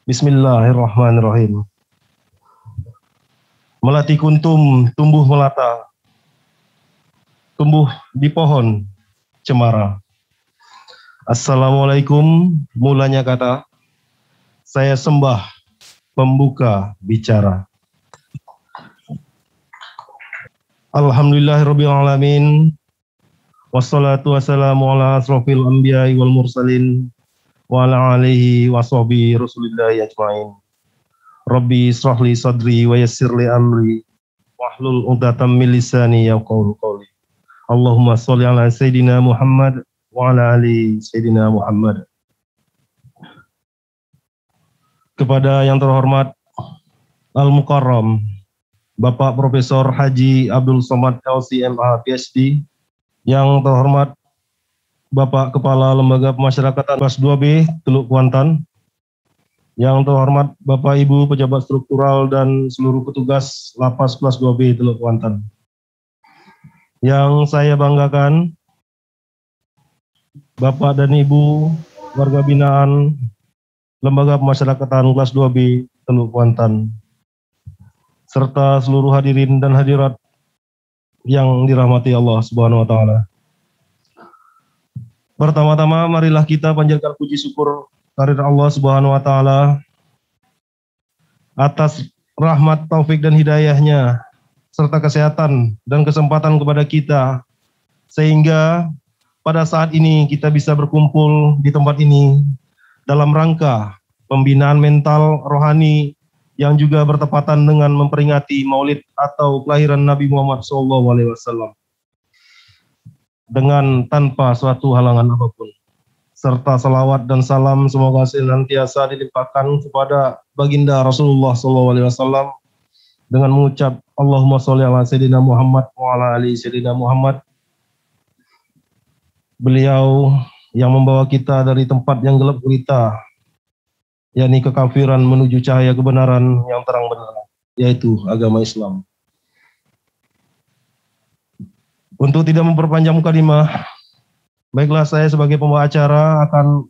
Bismillahirrahmanirrahim. Melati kuntum tumbuh melata, tumbuh di pohon cemara. Assalamualaikum, mulanya kata, saya sembah pembuka bicara. Alhamdulillahirabbil alamin. Wassalatu wassalamu ala asrofil anbiya'i wal mursalin wa ala alihi wa sahbihi rasulillahi ajmain. Rabbi israhli sadri wa yassirli amri wahlul 'uqdatam min lisani yafqahu qawli. Allahumma sholli ala sayidina Muhammad wa ala ali sayidina Muhammad. Kepada yang terhormat Al-Mukarram Bapak Profesor Haji Abdul Somad LCMA PhD, yang terhormat Bapak Kepala Lembaga Pemasyarakatan kelas 2B Teluk Kuantan, yang terhormat Bapak Ibu pejabat struktural dan seluruh petugas Lapas kelas 2B Teluk Kuantan. Yang saya banggakan, Bapak dan Ibu warga binaan Lembaga Pemasyarakatan kelas 2B Teluk Kuantan, serta seluruh hadirin dan hadirat yang dirahmati Allah Subhanahu wa taala. Pertama-tama marilah kita panjatkan puji syukur kehadirat Allah Subhanahu wa taala atas rahmat, taufik dan hidayahnya serta kesehatan dan kesempatan kepada kita, sehingga pada saat ini kita bisa berkumpul di tempat ini dalam rangka pembinaan mental rohani yang juga bertepatan dengan memperingati Maulid atau kelahiran Nabi Muhammad SAW dengan tanpa suatu halangan apapun. Serta salawat dan salam semoga senantiasa dilimpahkan kepada baginda Rasulullah SAW dengan mengucap Allahumma sholli ala Sayyidina Muhammad wa ala ali Sayyidina Muhammad. Beliau yang membawa kita dari tempat yang gelap gulita, yakni kekafiran, menuju cahaya kebenaran yang terang benderang, yaitu agama Islam. Untuk tidak memperpanjang mukadimah, baiklah saya sebagai pembawa acara akan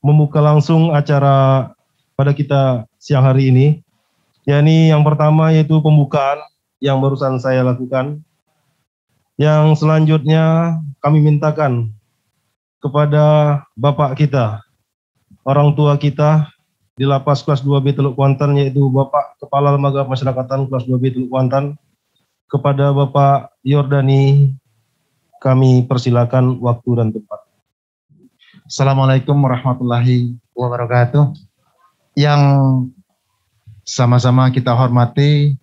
membuka langsung acara pada kita siang hari ini. Yakni yang pertama yaitu pembukaan yang barusan saya lakukan. Yang selanjutnya kami mintakan kepada Bapak kita, orang tua kita di Lapas kelas 2B Teluk Kuantan, yaitu Bapak Kepala Lembaga Pemasyarakatan kelas 2B Teluk Kuantan, kepada Bapak Yordani, kami persilakan waktu dan tempat. Assalamualaikum warahmatullahi wabarakatuh. Yang sama-sama kita hormati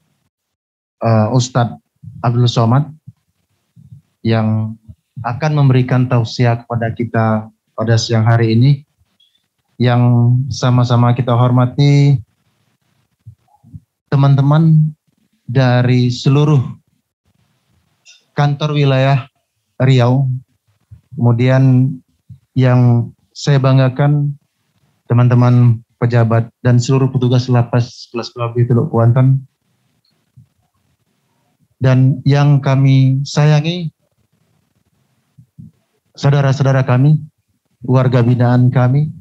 Ustadz Abdul Somad yang akan memberikan tausiah kepada kita pada siang hari ini. Yang sama-sama kita hormati teman-teman dari seluruh kantor wilayah Riau. Kemudian yang saya banggakan teman-teman pejabat dan seluruh petugas Lapas kelas 2B Teluk Kuantan. Dan yang kami sayangi saudara-saudara kami, warga binaan kami,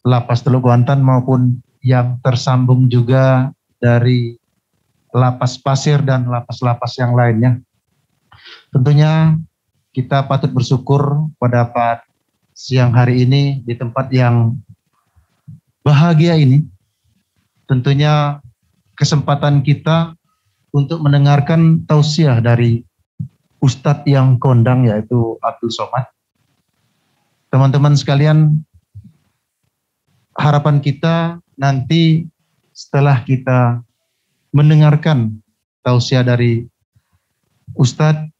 Lapas Teluk Kuantan maupun yang tersambung juga dari Lapas Pasir dan lapas-lapas yang lainnya. Tentunya kita patut bersyukur pada siang hari ini di tempat yang bahagia ini. Tentunya kesempatan kita untuk mendengarkan tausiah dari Ustadz yang kondang, yaitu Abdul Somad. Teman-teman sekalian, harapan kita nanti setelah kita mendengarkan tausiah dari Ustadz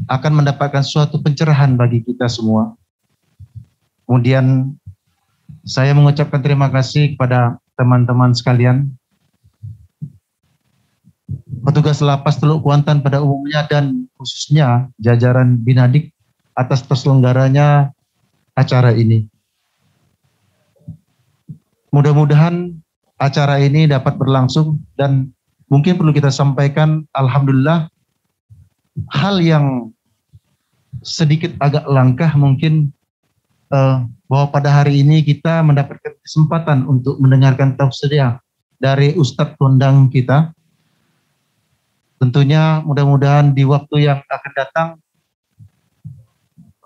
akan mendapatkan suatu pencerahan bagi kita semua. Kemudian saya mengucapkan terima kasih kepada teman-teman sekalian, petugas Lapas Teluk Kuantan pada umumnya dan khususnya jajaran Binadik atas terselenggaranya acara ini. Mudah-mudahan acara ini dapat berlangsung dan mungkin perlu kita sampaikan, alhamdulillah, hal yang sedikit agak langkah mungkin bahwa pada hari ini kita mendapatkan kesempatan untuk mendengarkan tausiah dari Ustadz kondang kita. Tentunya mudah-mudahan di waktu yang akan datang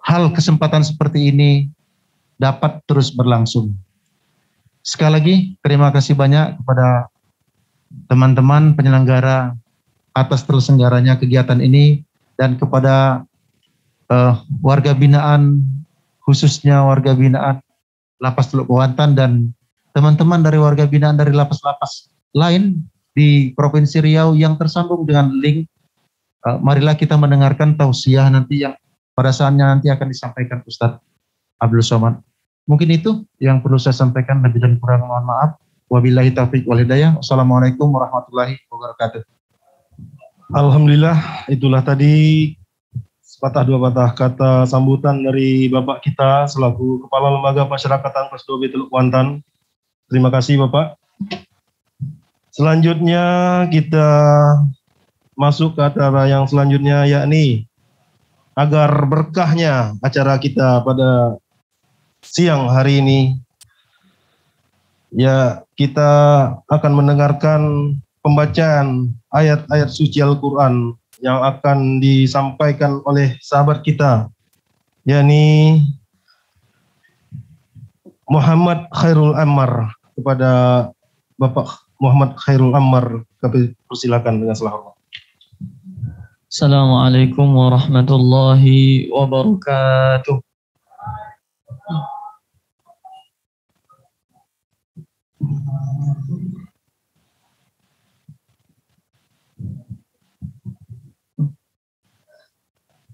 hal kesempatan seperti ini dapat terus berlangsung. Sekali lagi terima kasih banyak kepada teman-teman penyelenggara atas terselenggaranya kegiatan ini dan kepada warga binaan, khususnya warga binaan Lapas Teluk Kewantan dan teman-teman dari warga binaan dari lapas-lapas lain di Provinsi Riau yang tersambung dengan link. Marilah kita mendengarkan tausiah nanti yang pada saatnya nanti akan disampaikan Ustadz Abdul Somad. Mungkin itu yang perlu saya sampaikan, lebih dan kurang mohon maaf. Wabillahi taufiq wal hidayah. Wassalamualaikum warahmatullahi wabarakatuh. Alhamdulillah, itulah tadi sepatah dua patah kata sambutan dari Bapak kita selaku Kepala Lembaga Masyarakatan Kelas 2B Teluk Kuantan. Terima kasih Bapak. Selanjutnya kita masuk ke acara yang selanjutnya, yakni agar berkahnya acara kita pada siang hari ini, ya kita akan mendengarkan pembacaan ayat-ayat suci Al-Quran yang akan disampaikan oleh sahabat kita, yakni Muhammad Khairul Ammar. Kepada Bapak Muhammad Khairul Ammar, kami persilakan dengan segala hormat. Assalamualaikum warahmatullahi wabarakatuh.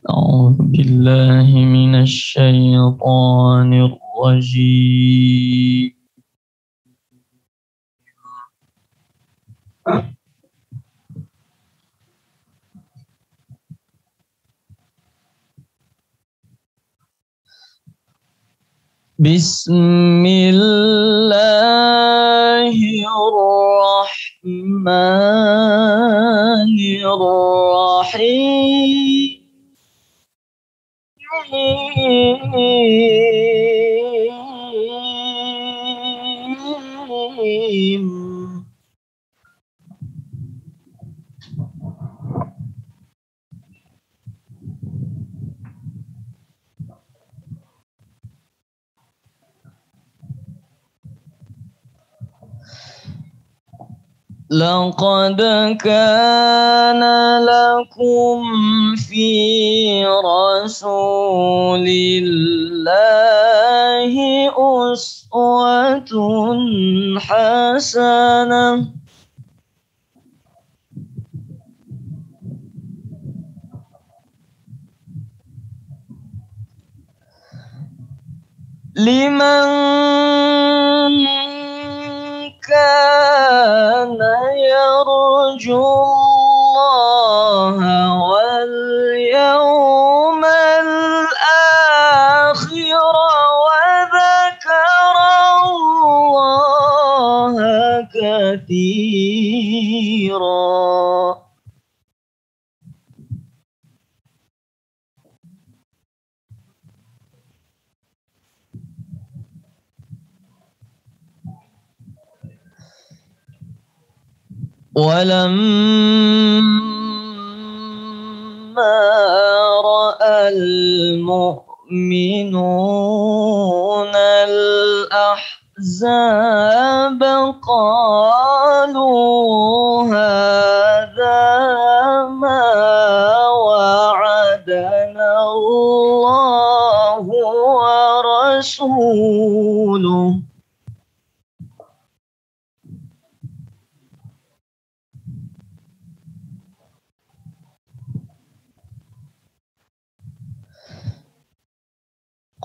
أعوذ بالله من الشيطان الرجيم. بسم الله الرحمن الرحيم. لقد كان لكم في رسول الله أسوة حسنة لمن كان يرجو الله واليوم الآخر وذكر الله كثيرا. ولما رأى المؤمنون الأحزاب قالوا هذا ما وعدنا الله ورسوله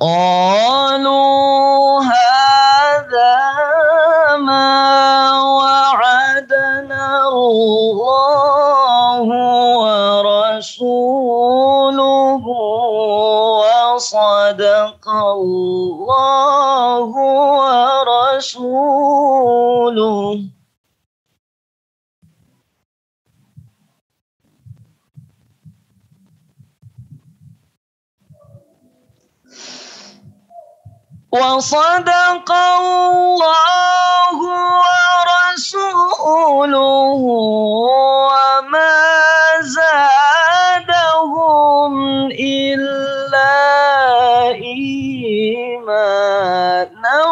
قالوا هذا ما وعدنا الله ورسوله وصدق الله ورسوله. وصدق الله ورسوله وما زادهم إلا إيمانا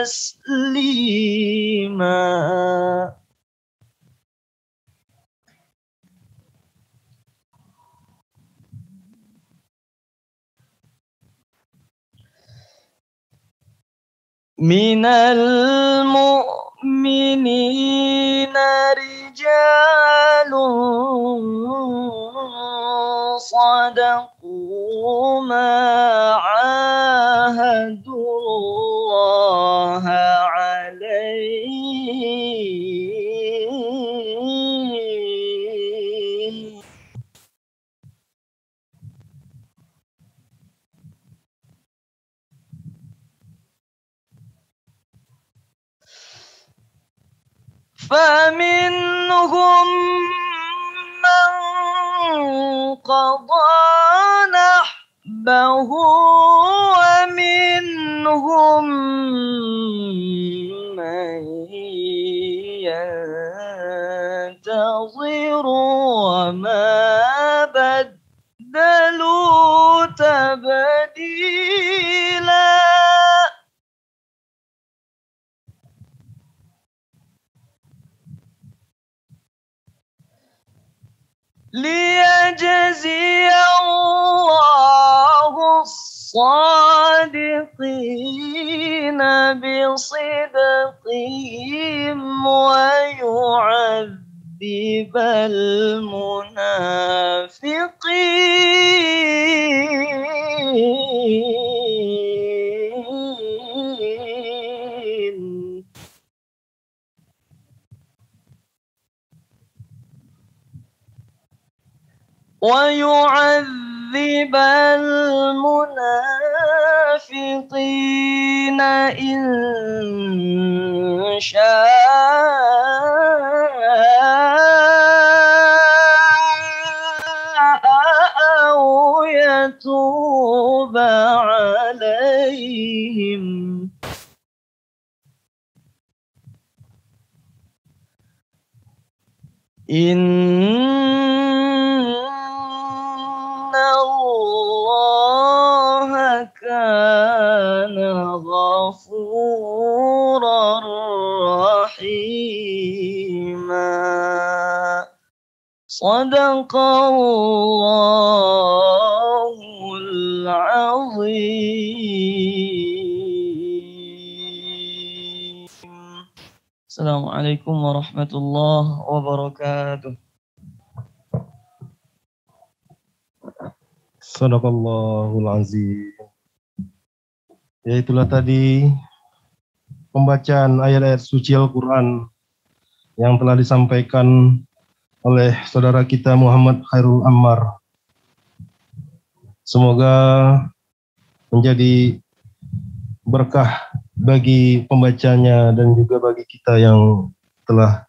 وتسليما. من المؤمنين رجال صدقوا ما عاهدوا الله عليه فمنهم من قضى نحبه ومنهم من ينتظر وما بدلوا تبديلا. ليجزي الله الصادقين بصدقهم ويعذب المنافقين. ويعذب المنافقين إن شاء أو يتوب عليهم. إن الله كان غفورا رحيما. صدق الله العظيم. السلام عليكم ورحمة الله وبركاته. Sadaqallahul azim. Ya, itulah tadi pembacaan ayat-ayat suci Al-Quran yang telah disampaikan oleh saudara kita Muhammad Khairul Ammar. Semoga menjadi berkah bagi pembacanya dan juga bagi kita yang telah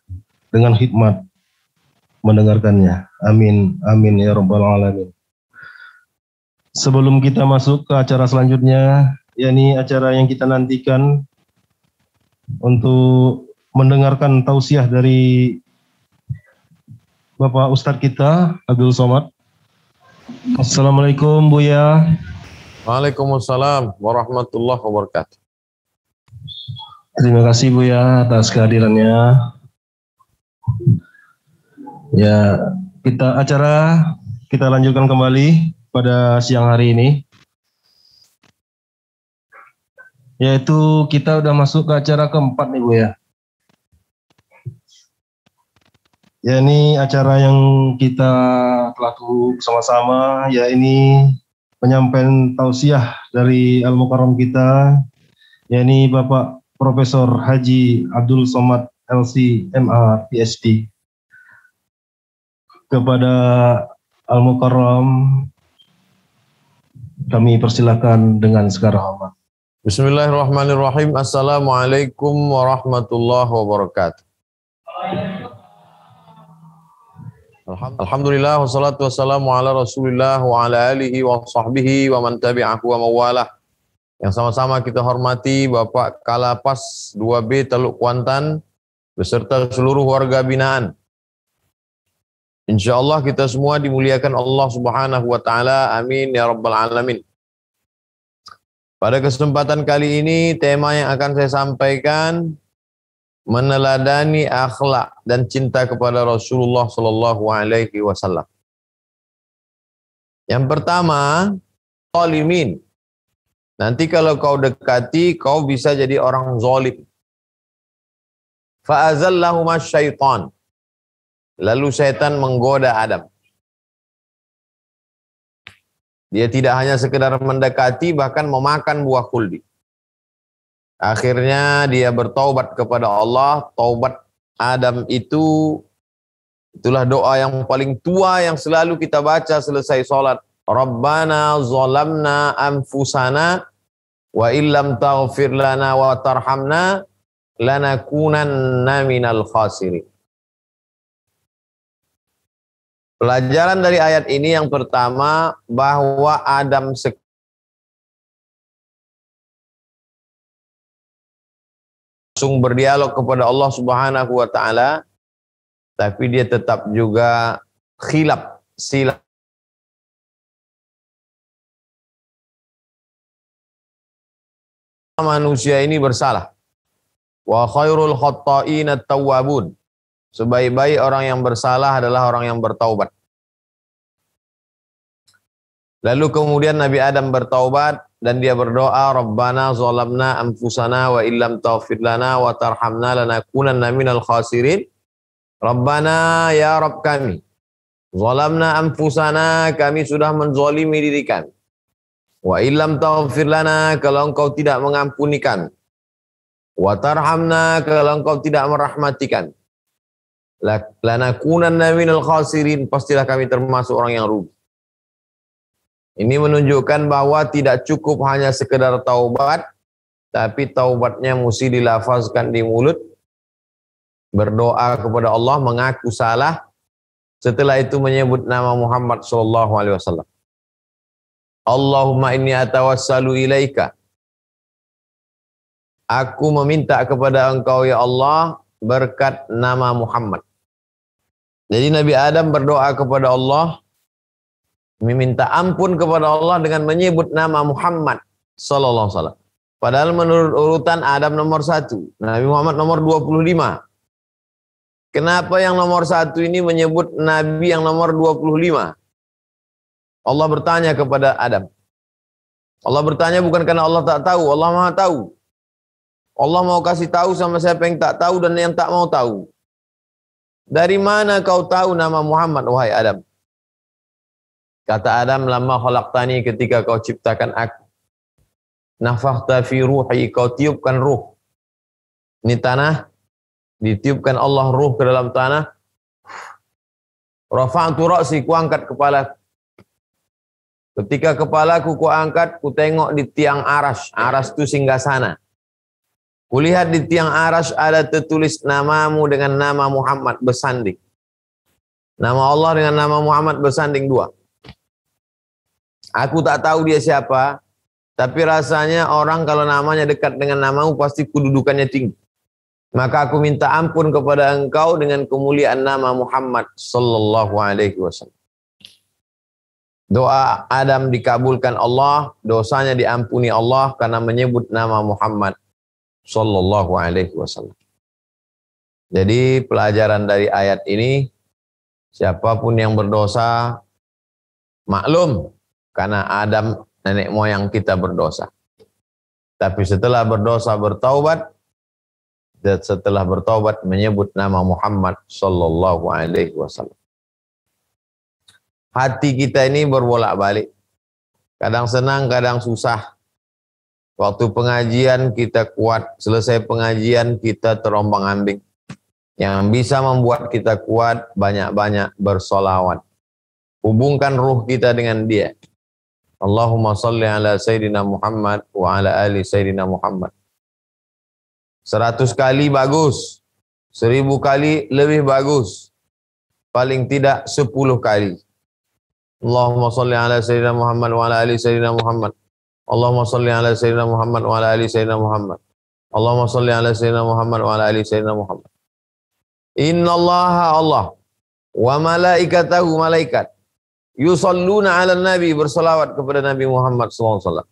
dengan hikmat mendengarkannya. Amin, amin ya rabbal alamin. Sebelum kita masuk ke acara selanjutnya, yakni acara yang kita nantikan untuk mendengarkan tausiah dari Bapak Ustadz kita, Abdul Somad. Assalamualaikum Buya. Waalaikumsalam warahmatullahi wabarakatuh. Terima kasih Buya atas kehadirannya. Ya, kita lanjutkan kembali pada siang hari ini, yaitu kita udah masuk ke acara keempat nih Bu ya. Ya, ini acara yang kita telah tunggu bersama-sama, ya ini penyampaian tausiah dari Al-Mukarram kita, ya ini Bapak Profesor Haji Abdul Somad LC MA PhD. Kepada Al-Mukarram kami persilakan dengan segala hormat. Bismillahirrahmanirrahim. Assalamualaikum warahmatullahi wabarakatuh. Alhamdulillah wassalatu wassalamu ala Rasulillah wa ala alihi wa sahbihi wa man tabi'ahu wa mawalah. Yang sama-sama kita hormati Bapak Kalapas 2B Teluk Kuantan beserta seluruh warga binaan. Insyaallah kita semua dimuliakan Allah Subhanahu wa taala. Amin ya rabbal alamin. Pada kesempatan kali ini tema yang akan saya sampaikan meneladani akhlak dan cinta kepada Rasulullah sallallahu alaihi wasallam. Yang pertama, zalimin. Nanti kalau kau dekati, kau bisa jadi orang zalim. Fa'azallahuma syaitan. Lalu syaitan menggoda Adam. Dia tidak hanya sekedar mendekati, bahkan memakan buah khuldi. Akhirnya dia bertaubat kepada Allah. Taubat Adam itulah doa yang paling tua yang selalu kita baca selesai sholat. Rabbana zalamna anfusana wa illam taghfir lana wa tarhamna lanakunanna minal khasirin. Pelajaran dari ayat ini yang pertama, bahwa Adam langsung berdialog kepada Allah Subhanahu wa taala, tapi dia tetap juga silap. Manusia ini bersalah. Wa khairul khatta'in at-tawwabun. Sebaik-baik orang yang bersalah adalah orang yang bertaubat. Lalu kemudian Nabi Adam bertaubat dan dia berdoa, Rabbana zalamna anfusana wa illam taghfir lana wa tarhamna lanakunanna minal khasirin. Rabbana ya Rabb kami, zalamna anfusana, kami sudah menzalimi diri kami. Wa illam taghfir lana, kalau engkau tidak mengampuni kami. Wa tarhamna, kalau engkau tidak merahmati kami. Lanakunanna minal khasirin, pastilah kami termasuk orang yang rugi. Ini menunjukkan bahwa tidak cukup hanya sekedar taubat, tapi taubatnya mesti dilafazkan di mulut, berdoa kepada Allah, mengaku salah, setelah itu menyebut nama Muhammad SAW. Allahumma inni atawassalu ilaika. Aku meminta kepada engkau ya Allah berkat nama Muhammad. Jadi Nabi Adam berdoa kepada Allah, meminta ampun kepada Allah dengan menyebut nama Muhammad sallallahu alaihi wasallam. Padahal menurut urutan Adam nomor 1, Nabi Muhammad nomor 25. Kenapa yang nomor 1 ini menyebut Nabi yang nomor 25? Allah bertanya kepada Adam. Allah bertanya bukan karena Allah tak tahu, Allah Maha tahu. Allah mau kasih tahu sama siapa yang tak tahu dan yang tak mau tahu. Dari mana kau tahu nama Muhammad, wahai Adam? Kata Adam, lamma khalaqtani, ketika kau ciptakan aku. Nafakhta fi ruhi, kau tiupkan ruh. Ini tanah, ditiupkan Allah ruh ke dalam tanah. Rafa'tu ra'si, ku angkat kepala. Ketika kepalaku ku angkat, ku tengok di tiang aras. Aras itu singgasana. Kulihat di tiang aras ada tertulis namamu dengan nama Muhammad bersanding. Nama Allah dengan nama Muhammad bersanding dua. Aku tak tahu dia siapa, tapi rasanya orang kalau namanya dekat dengan namamu pasti kedudukannya tinggi. Maka aku minta ampun kepada engkau dengan kemuliaan nama Muhammad sallallahu alaihi wasallam. Doa Adam dikabulkan Allah, dosanya diampuni Allah karena menyebut nama Muhammad sallallahu alaihi wasallam. Jadi pelajaran dari ayat ini, siapapun yang berdosa maklum karena Adam nenek moyang kita berdosa. Tapi setelah berdosa bertaubat, dan setelah bertaubat menyebut nama Muhammad sallallahu alaihi wasallam. Hati kita ini berbolak-balik. Kadang senang, kadang susah. Waktu pengajian kita kuat, selesai pengajian kita terombang-ambing. Yang bisa membuat kita kuat, banyak-banyak bersolawat. Hubungkan ruh kita dengan dia. Allahumma salli ala Sayyidina Muhammad wa ala ali Sayyidina Muhammad. 100 kali bagus, 1000 kali lebih bagus. paling tidak 10 kali. Allahumma salli ala sayyidina Muhammad wa ala ali sayyidina Muhammad. Allahumma salli ala sayyidina Muhammad wa ala ali sayyidina Muhammad. Allahumma salli ala sayyidina Muhammad wa ala ali sayyidina Muhammad. Innallaha Allah wa malaikatahu malaikat yusalluna ala nabi, bersalawat kepada Nabi Muhammad SAW.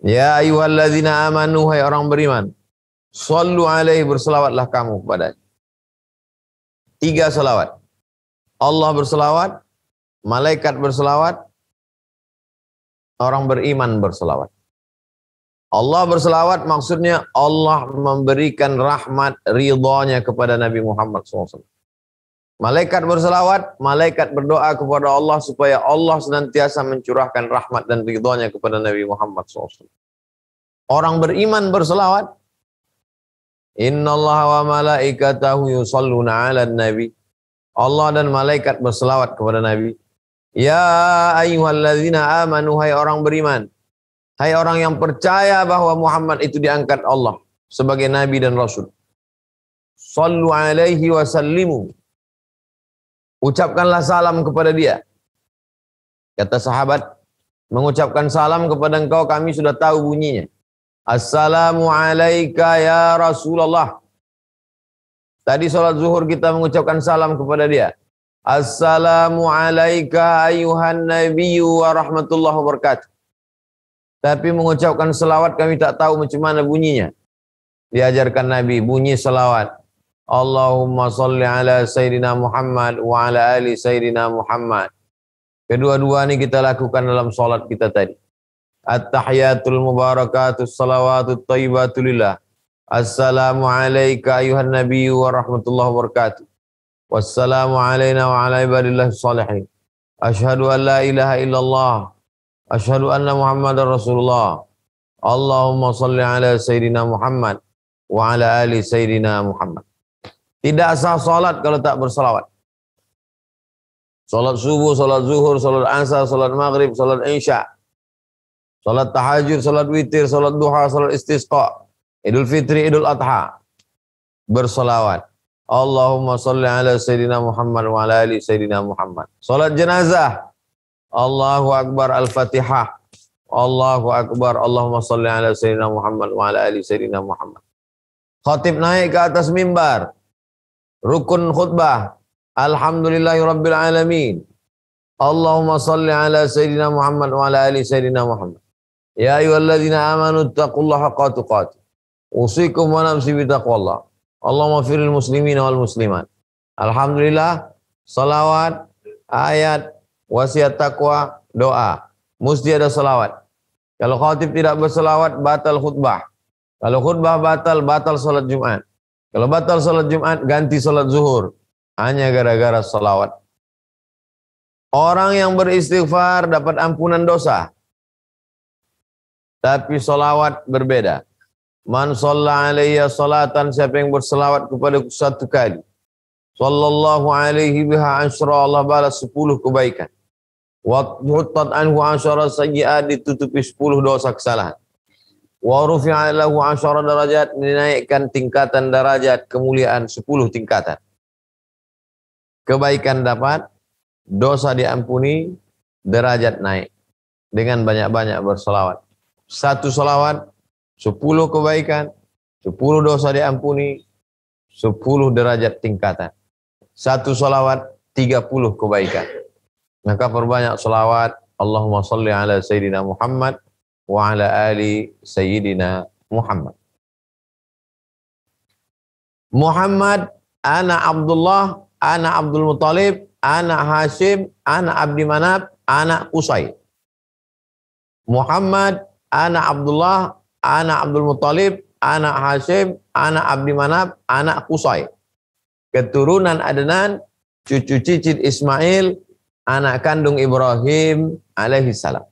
Ya ayyuhalladzina amanu, hai orang beriman, sallu alaihi, bersalawatlah kamu kepadanya. 3 salawat. Allah bersalawat, malaikat bersalawat, orang beriman bersalawat. Allah bersalawat maksudnya Allah memberikan rahmat ridhanya kepada Nabi Muhammad SAW. Malaikat bersalawat, malaikat berdoa kepada Allah supaya Allah senantiasa mencurahkan rahmat dan ridhanya kepada Nabi Muhammad SAW. Orang beriman bersalawat, innallaha wa malaikatahu yusalluna 'alan nabi. Allah dan malaikat bersalawat kepada Nabi. Ya ayyuhalladzina amanu, hai orang beriman, hai orang yang percaya bahwa Muhammad itu diangkat Allah sebagai nabi dan rasul. Sallu alaihi wa sallimu. Ucapkanlah salam kepada dia. Kata sahabat, mengucapkan salam kepada engkau kami sudah tahu bunyinya. Assalamu alayka ya Rasulullah. Tadi sholat zuhur kita mengucapkan salam kepada dia. Assalamu alayka ayuhan nabiyyu wa rahmatullahi wabarakatuh. Tapi mengucapkan selawat kami tak tahu macam mana bunyinya. Diajarkan Nabi bunyi selawat. Allahumma salli ala Sayyidina Muhammad wa ala ali Sayyidina Muhammad. Kedua-dua ini kita lakukan dalam sholat kita tadi. At-tahiyatul mubarakatus salawatut thayyibatu lillah. Assalamu alayka ayuhan nabiyyu wa rahmatullahi wabarakatuh. Wassalamu alayna wa ala ibadillahi salihin. Ashhadu an la ilaha illallah. Ashhadu anna Muhammadar Rasulullah. Allahumma salli ala Sayyidina Muhammad wa ala ali Sayyidina Muhammad. Tidak sah salat kalau tak bersalawat. Salat subuh, salat zuhur, salat asar, salat maghrib, salat isya, salat tahajud, salat witir, salat duha, salat istisqa, Idul Fitri, Idul Adha, bersalawat. Allahumma salli ala Sayyidina Muhammad wa ala ali Sayyidina Muhammad. Salat jenazah, Allahu Akbar, Al-Fatihah, Allahu Akbar, Allahumma salli ala Sayyidina Muhammad wa ala ali Sayyidina Muhammad. Khatib naik ke atas mimbar, rukun khutbah, alhamdulillahi rabbil alamin, Allahumma salli ala Sayyidina Muhammad wa ala ali Sayyidina Muhammad. Ya ayyuhalladzina amanu taqullaha haqqa tuqatih. Usikum wa nafsi bitaqwallah. Allahumma firil muslimin wal muslimat. Alhamdulillah, salawat, ayat, wasiat taqwa, doa. Mesti ada salawat. Kalau khatib tidak bersalawat, batal khutbah. Kalau khutbah batal, batal salat Jumat. Kalau batal salat Jumat, ganti salat zuhur. Hanya gara-gara salawat. Orang yang beristighfar dapat ampunan dosa. Tapi salawat berbeda. Man shalla alayya salatan, siapa yang bersalawat kepada satu kali. Sallallahu alaihi biha asyra, Allah balas 10 kebaikan. Wa huttat anhu asyara sayyi'at, ditutupi 10 dosa kesalahan. Wa rufi'a lahu 10 darajat, dinaikkan tingkatan darajat kemuliaan 10 tingkatan. Kebaikan dapat, dosa diampuni, derajat naik dengan banyak-banyak bersalawat. Satu salawat 10 kebaikan, 10 dosa diampuni, 10 derajat tingkatan. Satu salawat 30 kebaikan. Maka perbanyak salawat. Allahumma salli ala Sayyidina Muhammad wa ala ali Sayyidina Muhammad. Muhammad, ana Abdullah, ana Abdul Muttalib, ana Hashim, ana Abdi Manaf, ana Qusay. Muhammad, ana Abdullah, ana Abdul Muttalib, ana Hashim, ana Abdi Manaf, ana Qusay. Keturunan Adnan, cucu cicit Ismail, anak kandung Ibrahim alaihi salam.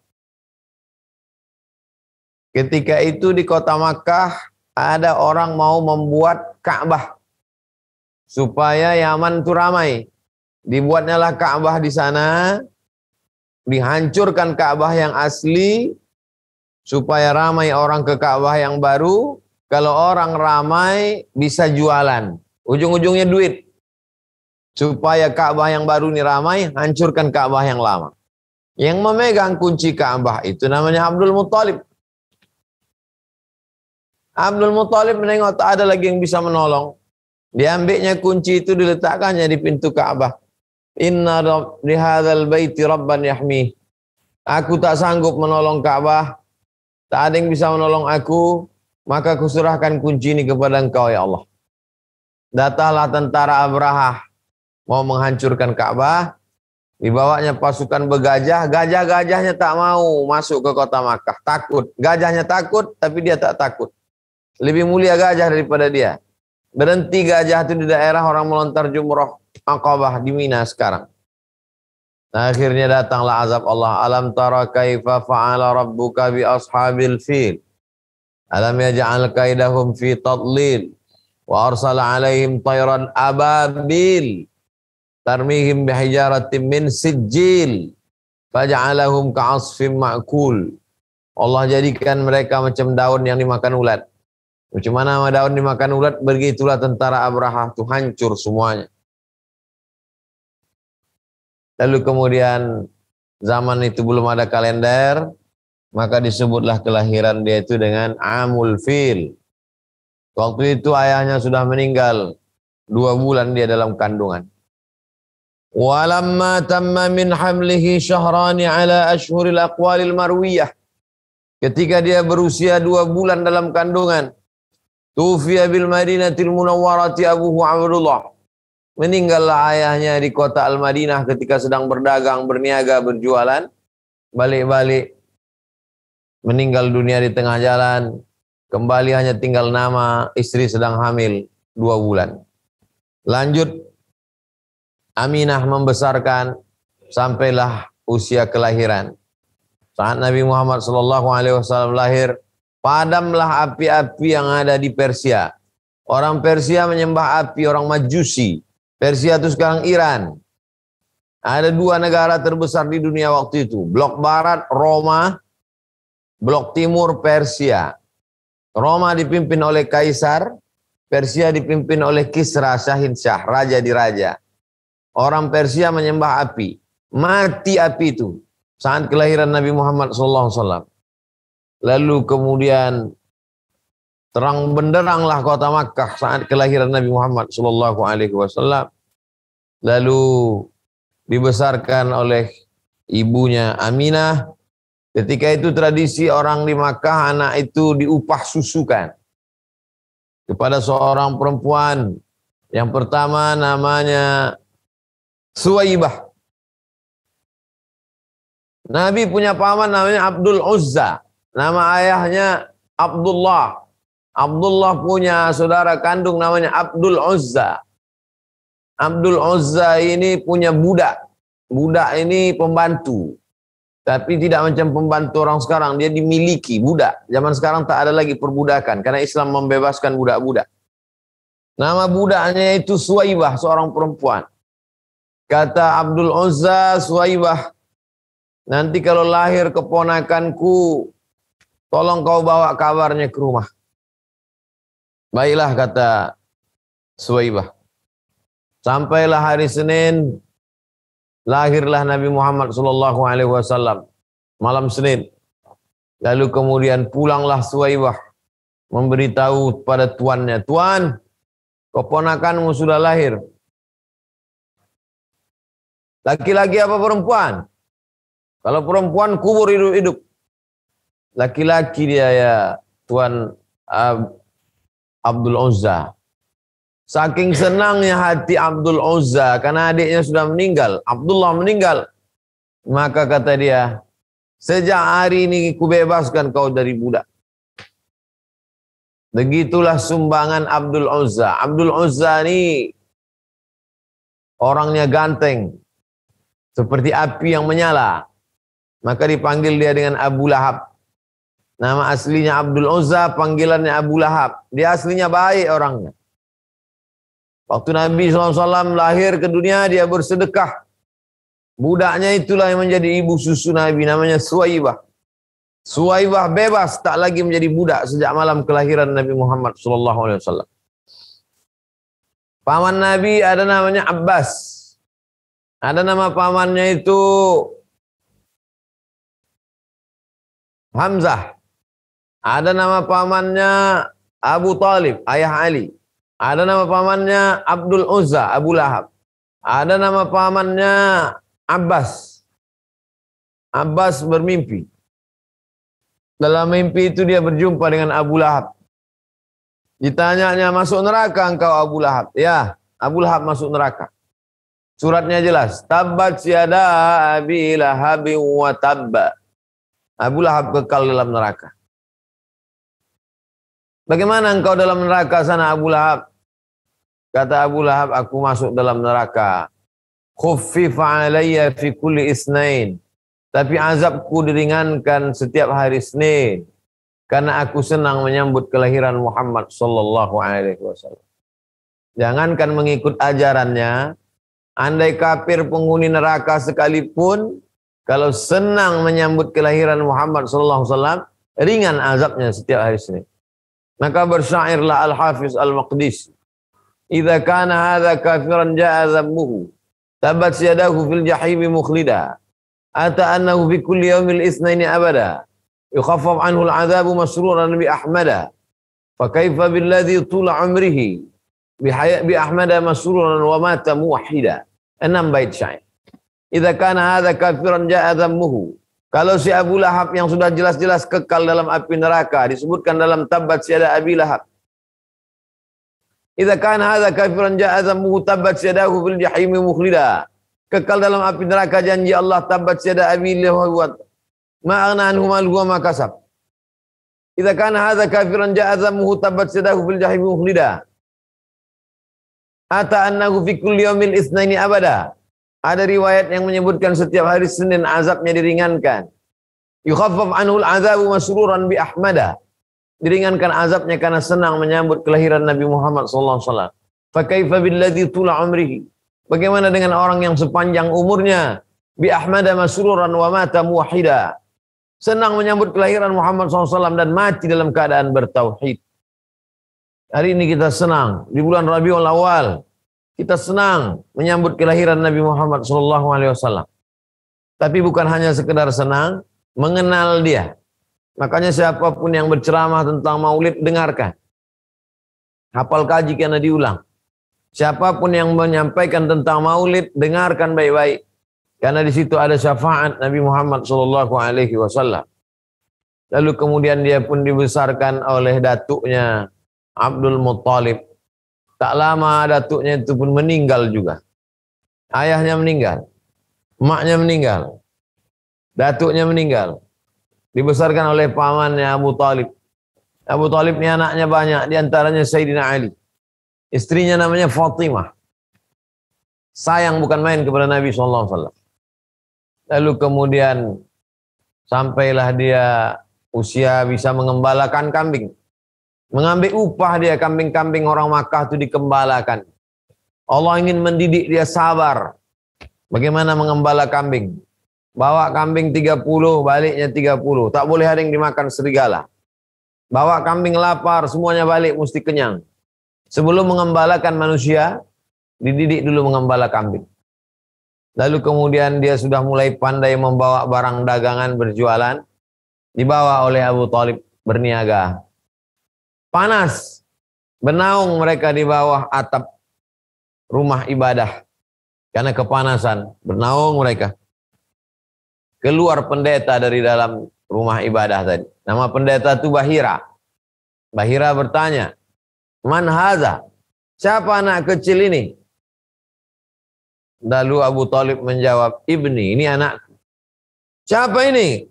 Ketika itu di kota Makkah ada orang mau membuat Ka'bah supaya Yaman itu ramai. Dibuatnyalah Ka'bah di sana, dihancurkan Ka'bah yang asli supaya ramai orang ke Ka'bah yang baru. Kalau orang ramai bisa jualan, ujung-ujungnya duit. supaya Ka'bah yang baru ini ramai, hancurkan Ka'bah yang lama. Yang memegang kunci Ka'bah itu namanya Abdul Muttalib. Abdul Muttalib menengok tak ada lagi yang bisa menolong. Diambilnya kunci itu, diletakkannya di pintu Ka'bah. Inna li hadzal baiti rabban yahmi. Aku tak sanggup menolong Ka'bah. Tak ada yang bisa menolong aku, maka aku serahkan kunci ini kepada Engkau ya Allah. Datanglah tentara Abrahah mau menghancurkan Ka'bah. Dibawanya pasukan bergajah, gajah-gajahnya tak mau masuk ke kota Makkah, takut. Gajahnya takut, tapi dia tak takut. Lebih mulia gajah daripada dia. Berhenti gajah itu di daerah orang melontar jumroh Aqabah di Mina sekarang. Nah, akhirnya datanglah azab Allah. Alam tara kaifa fa'ala rabbuka bi ashabil fil. Alam yaj'al kaidahum fi tadlil. Wa arsala alaihim tayran ababil. Tarmihim bihijaratin min sijil. Faja'alahum ka'asfim ma'kul. Allah jadikan mereka macam daun yang dimakan ulat. Macam mana daun dimakan ulat, begitulah tentara Abrahah itu hancur semuanya. Lalu kemudian zaman itu belum ada kalender, maka disebutlah kelahiran dia itu dengan Amul Fil. Waktu itu ayahnya sudah meninggal, 2 bulan dia dalam kandungan. Walamma tamma min hamlihi syahrani ala ashhuril aqwalil marwiyah. Ketika dia berusia 2 bulan dalam kandungan, tufiya bil Madinatil Munawwarati abuhu Abdullah. Meninggallah ayahnya di kota Al-Madinah ketika sedang berdagang, berniaga, berjualan. Balik-balik meninggal dunia di tengah jalan. Kembali hanya tinggal nama, istri sedang hamil 2 bulan. Lanjut, Aminah membesarkan sampailah usia kelahiran. Saat Nabi Muhammad SAW lahir, padamlah api-api yang ada di Persia. Orang Persia menyembah api, orang Majusi. Persia itu sekarang Iran. Ada 2 negara terbesar di dunia waktu itu. Blok Barat, Roma. Blok Timur, Persia. Roma dipimpin oleh Kaisar. Persia dipimpin oleh Kisra Shahinshah, raja di raja. Orang Persia menyembah api. Mati api itu saat kelahiran Nabi Muhammad SAW. Lalu kemudian terang benderanglah kota Makkah saat kelahiran Nabi Muhammad SAW. Lalu dibesarkan oleh ibunya Aminah. Ketika itu tradisi orang di Makkah, anak itu diupah susukan kepada seorang perempuan. Yang pertama namanya Suwaibah. Nabi punya paman namanya Abdul Uzza. Nama ayahnya Abdullah. Abdullah punya saudara kandung namanya Abdul Uzza. Abdul Uzza ini punya budak. Budak ini pembantu. Tapi tidak macam pembantu orang sekarang. Dia dimiliki budak. Zaman sekarang tak ada lagi perbudakan. Karena Islam membebaskan budak-budak. Nama budaknya itu Suwaibah, seorang perempuan. Kata Abdul Uzza, Suwaibah, nanti kalau lahir keponakanku, tolong kau bawa kabarnya ke rumah. Baiklah, kata Suwaibah. Sampailah hari Senin, lahirlah Nabi Muhammad SAW. Malam Senin. Lalu kemudian pulanglah Suwaibah, memberitahu pada tuannya, Tuan, keponakanmu sudah lahir. Laki-laki apa perempuan? Kalau perempuan kubur hidup-hidup. Laki-laki dia ya Tuan Abdul Uzza. Saking senangnya hati Abdul Uzza karena adiknya sudah meninggal, Abdullah meninggal. Maka kata dia, sejak hari ini kubebaskan kau dari budak. Begitulah sumbangan Abdul Uzza. Abdul Uzza ini orangnya ganteng, seperti api yang menyala. Maka dipanggil dia dengan Abu Lahab. Nama aslinya Abdul Uzza, panggilannya Abu Lahab. Dia aslinya baik orangnya. Waktu Nabi SAW lahir ke dunia, dia bersedekah. Budaknya itulah yang menjadi ibu susu Nabi, namanya Suwaibah. Suwaibah bebas, tak lagi menjadi budak sejak malam kelahiran Nabi Muhammad SAW. Paman Nabi ada namanya Abbas. Ada nama pamannya itu Hamzah. Ada nama pamannya Abu Talib, ayah Ali. Ada nama pamannya Abdul Uzza, Abu Lahab. Ada nama pamannya Abbas. Abbas bermimpi. Dalam mimpi itu dia berjumpa dengan Abu Lahab. Ditanyanya, masuk neraka engkau Abu Lahab? Ya, Abu Lahab masuk neraka. Suratnya jelas. Tabbat yada abi lahabin wa tabba. Abu Lahab kekal dalam neraka. Bagaimana engkau dalam neraka sana Abu Lahab? Kata Abu Lahab, aku masuk dalam neraka. Khuffifa alayya fi kulli isnain. Tapi azabku diringankan setiap hari Senin. Karena aku senang menyambut kelahiran Muhammad sallallahu alaihi wasallam. Jangankan mengikut ajarannya, andai kafir penghuni neraka sekalipun, kalau senang menyambut kelahiran Muhammad sallallahu alaihi wasallam, ringan azabnya setiap hari Senin. Maka bersyairlah Al-Hafiz Al-Maqdisi, "Idza kana hadza kafiran ja'a dhammuhu, tabat yadahu fil jahimi mukhlida, ata annahu fi kulli yawmil itsnaini abada, yukhaffaf anhu al-'adzabu masruran bi ahmada, fa kaifa billadhi tula 'umrihi bi ahmada masruran wa mata muwahhida." 6 bait syair. Idza kana hadza kafiran ja'a dhammuhu. Kalau si Abu Lahab yang sudah jelas-jelas kekal dalam api neraka disebutkan dalam tabbat yada Abi Lahab. Idza kana hadza kafiran ja'a dhammuhu tabbat yadahu fil jahimi mukhlida. Kekal dalam api neraka janji Allah tabbat yada Abi Lahab. Ma aghna anhu maluhu wa ma kasab. Idza kana hadza kafiran ja'a dhammuhu tabbat yadahu fil jahimi mukhlida. Ata annahu fi kulli yawmil itsnaini abada. Ada riwayat yang menyebutkan setiap hari Senin azabnya diringankan. Yukhaffaf anhul azabu masruran bi ahmada. Diringankan azabnya karena senang menyambut kelahiran Nabi Muhammad sallallahu alaihi wasallam. Fa kaifa billadzi tula umrihi? Bagaimana dengan orang yang sepanjang umurnya bi ahmada masruran wa mata muwahhida? Senang menyambut kelahiran Muhammad sallallahu alaihi wasallam dan mati dalam keadaan bertauhid. Hari ini kita senang di bulan Rabiul Awal. Kita senang menyambut kelahiran Nabi Muhammad SAW. Tapi bukan hanya sekedar senang, mengenal dia. Makanya siapapun yang berceramah tentang maulid, dengarkan. Hafal kaji karena diulang. Siapapun yang menyampaikan tentang maulid, dengarkan baik-baik. Karena di situ ada syafaat Nabi Muhammad SAW. Lalu kemudian dia pun dibesarkan oleh datuknya Abdul Muttalib. Tak lama datuknya itu pun meninggal juga. Ayahnya meninggal. Emaknya meninggal. Datuknya meninggal. Dibesarkan oleh pamannya Abu Talib. Abu Talib ini anaknya banyak. Di antaranya Sayyidina Ali. Istrinya namanya Fatimah. Sayang bukan main kepada Nabi SAW. Lalu kemudian sampailah dia usia bisa mengembalakan kambing. Mengambil upah dia, kambing-kambing orang Makkah itu dikembalakan. Allah ingin mendidik dia sabar. Bagaimana mengembala kambing. Bawa kambing 30, baliknya 30. Tak boleh ada yang dimakan serigala. Bawa kambing lapar, semuanya balik mesti kenyang. Sebelum mengembalakan manusia, dididik dulu mengembala kambing. Lalu kemudian dia sudah mulai pandai membawa barang dagangan berjualan. Dibawa oleh Abu Talib berniaga. Panas, bernaung mereka di bawah atap rumah ibadah. Karena kepanasan, bernaung mereka. Keluar pendeta dari dalam rumah ibadah tadi. Nama pendeta itu Bahira. Bahira bertanya, "Man haza?" Siapa anak kecil ini? Lalu Abu Talib menjawab, "Ibni, ini anakku." Siapa ini?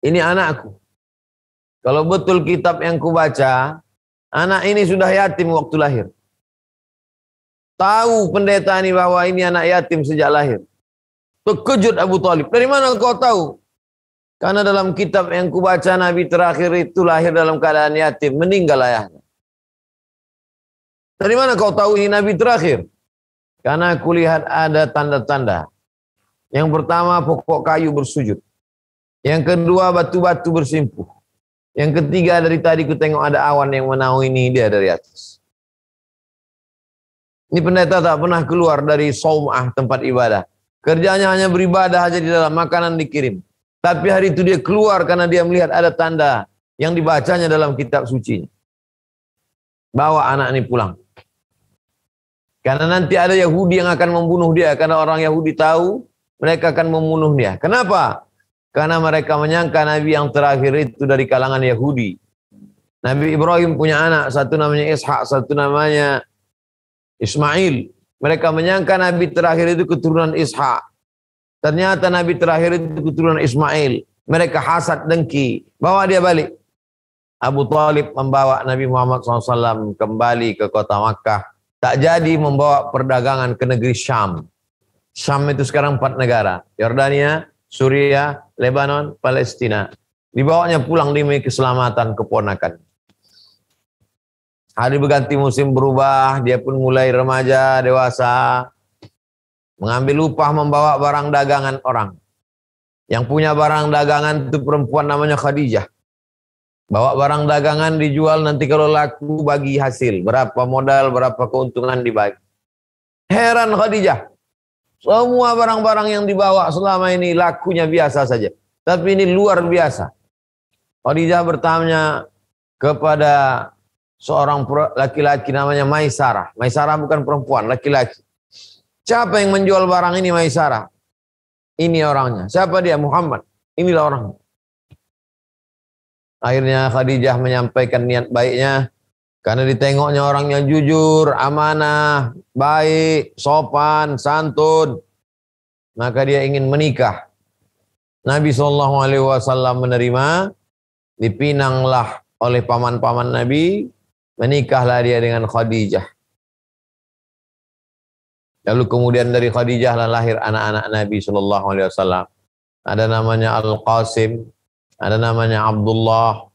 Ini anakku. Kalau betul kitab yang kubaca, anak ini sudah yatim waktu lahir. Tahu pendeta ini bahwa ini anak yatim sejak lahir. Terkejut Abu Talib. Dari mana kau tahu? Karena dalam kitab yang kubaca Nabi terakhir itu lahir dalam keadaan yatim. Meninggal ayahnya. Dari mana kau tahu ini Nabi terakhir? Karena aku lihat ada tanda-tanda. Yang pertama pokok kayu bersujud. Yang kedua batu-batu bersimpuh. Yang ketiga dari tadi ku tengok ada awan yang menaungi dia dari atas. Ini pendeta tak pernah keluar dari saumah, tempat ibadah. Kerjanya hanya beribadah aja di dalam, makanan dikirim. Tapi hari itu dia keluar karena dia melihat ada tanda yang dibacanya dalam kitab suci. Bawa anak ini pulang. Karena nanti ada Yahudi yang akan membunuh dia. Karena orang Yahudi tahu mereka akan membunuh dia. Kenapa? Karena mereka menyangka Nabi yang terakhir itu dari kalangan Yahudi. Nabi Ibrahim punya anak, satu namanya Ishak, satu namanya Ismail. Mereka menyangka Nabi terakhir itu keturunan Ishak. Ternyata Nabi terakhir itu keturunan Ismail. Mereka hasad dengki. Bawa dia balik. Abu Talib membawa Nabi Muhammad SAW kembali ke kota Makkah. Tak jadi membawa perdagangan ke negeri Syam. Syam itu sekarang 4 negara. Yordania, Suriah, Lebanon, Palestina. Dibawanya pulang demi keselamatan keponakan. Hari berganti musim berubah, dia pun mulai remaja, dewasa. Mengambil upah membawa barang dagangan orang. Yang punya barang dagangan itu perempuan namanya Khadijah. Bawa barang dagangan dijual, nanti kalau laku bagi hasil. Berapa modal, berapa keuntungan dibagi. Heran Khadijah. Semua barang-barang yang dibawa selama ini lakunya biasa saja. Tapi ini luar biasa. Khadijah bertanya kepada seorang laki-laki namanya Maisarah. Maisarah bukan perempuan, laki-laki. Siapa yang menjual barang ini Maisarah? Ini orangnya. Siapa dia? Muhammad. Inilah orangnya. Akhirnya Khadijah menyampaikan niat baiknya. Karena ditengoknya orangnya jujur, amanah, baik, sopan, santun. Maka dia ingin menikah. Nabi SAW menerima. Dipinanglah oleh paman-paman Nabi. Menikahlah dia dengan Khadijah. Lalu kemudian dari Khadijah lah lahir anak-anak Nabi SAW. Ada namanya Al-Qasim. Ada namanya Abdullah,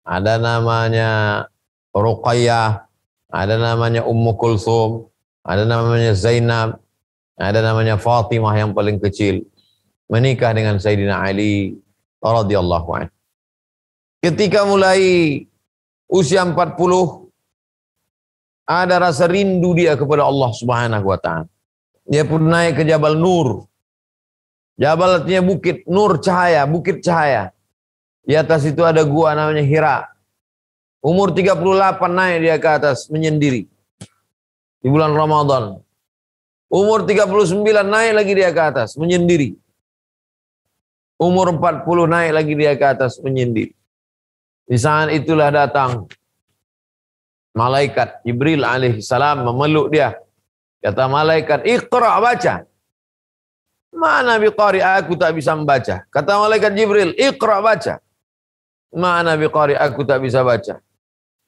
ada namanya Ruqayyah, ada namanya Ummu Kulthum, ada namanya Zainab, ada namanya Fatimah yang paling kecil. Menikah dengan Sayyidina Ali radhiyallahu anhu. Ketika mulai usia 40, ada rasa rindu dia kepada Allah Subhanahu wa taala. Dia pun naik ke Jabal Nur. Jabal artinya bukit, Nur cahaya, bukit cahaya. Di atas itu ada gua namanya Hira. Umur 38 naik dia ke atas menyendiri. Di bulan Ramadan. Umur 39 naik lagi dia ke atas menyendiri. Umur 40 naik lagi dia ke atas menyendiri. Di saat itulah datang malaikat Jibril alaihissalam memeluk dia. Kata malaikat, "Iqra, baca." Mana biqari, aku tak bisa membaca. Kata malaikat Jibril, "Iqra, baca." Mana biqari, aku tak bisa baca.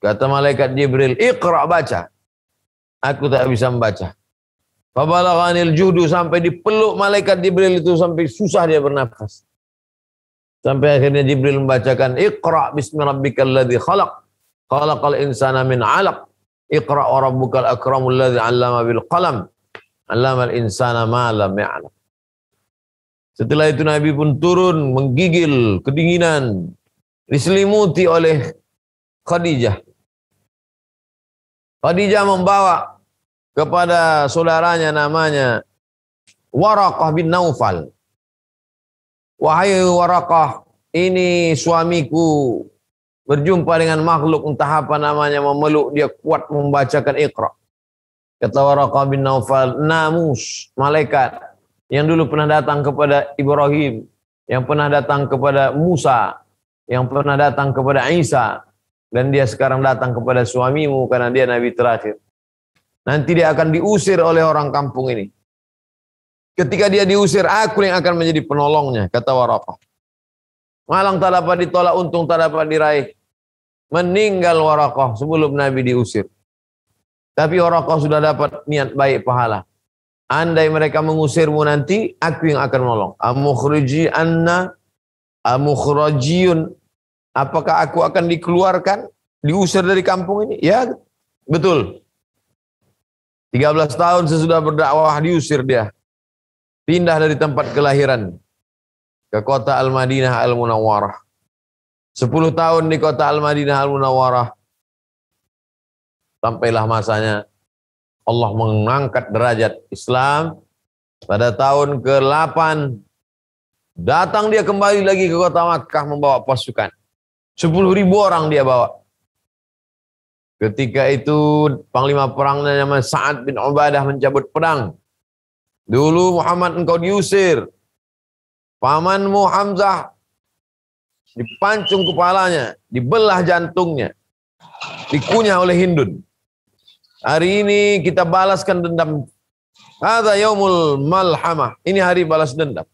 Kata malaikat Jibril, "Iqra, baca." Aku tak bisa membaca. Fabalaghanil juhdu, sampai dipeluk malaikat Jibril itu sampai susah dia bernafas. Sampai akhirnya Jibril membacakan, "Iqra bismi rabbikal ladzi khalaq, khalaqal insana min 'alaq, iqra wa rabbukal akramul ladzi 'allama bil qalam, 'allamal insana ma lam ya'lam." Setelah itu Nabi pun turun menggigil kedinginan, diselimuti oleh Khadijah. Khadijah membawa kepada saudaranya namanya Waraqah bin Naufal. "Wahai Waraqah, ini suamiku berjumpa dengan makhluk entah apa namanya, memeluk dia kuat membacakan Iqra." Kata Waraqah bin Naufal, "Namus, malaikat yang dulu pernah datang kepada Ibrahim, yang pernah datang kepada Musa, yang pernah datang kepada Isa, dan dia sekarang datang kepada suamimu karena dia Nabi terakhir. Nanti dia akan diusir oleh orang kampung ini. Ketika dia diusir, aku yang akan menjadi penolongnya," kata Waraqah. Malang tak dapat ditolak, untung tak dapat diraih. Meninggal Waraqah sebelum Nabi diusir. Tapi Waraqah sudah dapat niat baik pahala. Andai mereka mengusirmu nanti, aku yang akan menolong. Amukhriji anna, amukhrajiyun. Apakah aku akan dikeluarkan, diusir dari kampung ini? Ya, betul. 13 tahun sesudah berdakwah diusir dia. Pindah dari tempat kelahiran ke kota Al-Madinah Al-Munawwarah. 10 tahun di kota Al-Madinah Al-Munawwarah. Sampailah masanya Allah mengangkat derajat Islam. Pada tahun ke-8 datang dia kembali lagi ke kota Makkah membawa pasukan. 10.000 orang dia bawa. Ketika itu panglima perangnya namanya Sa'ad bin Ubadah mencabut pedang. Dulu Muhammad engkau diusir. Pamanmu Hamzah dipancung kepalanya, dibelah jantungnya, dikunyah oleh Hindun. Hari ini kita balaskan dendam. Hadza yaumul malhamah. Ini hari balas dendam.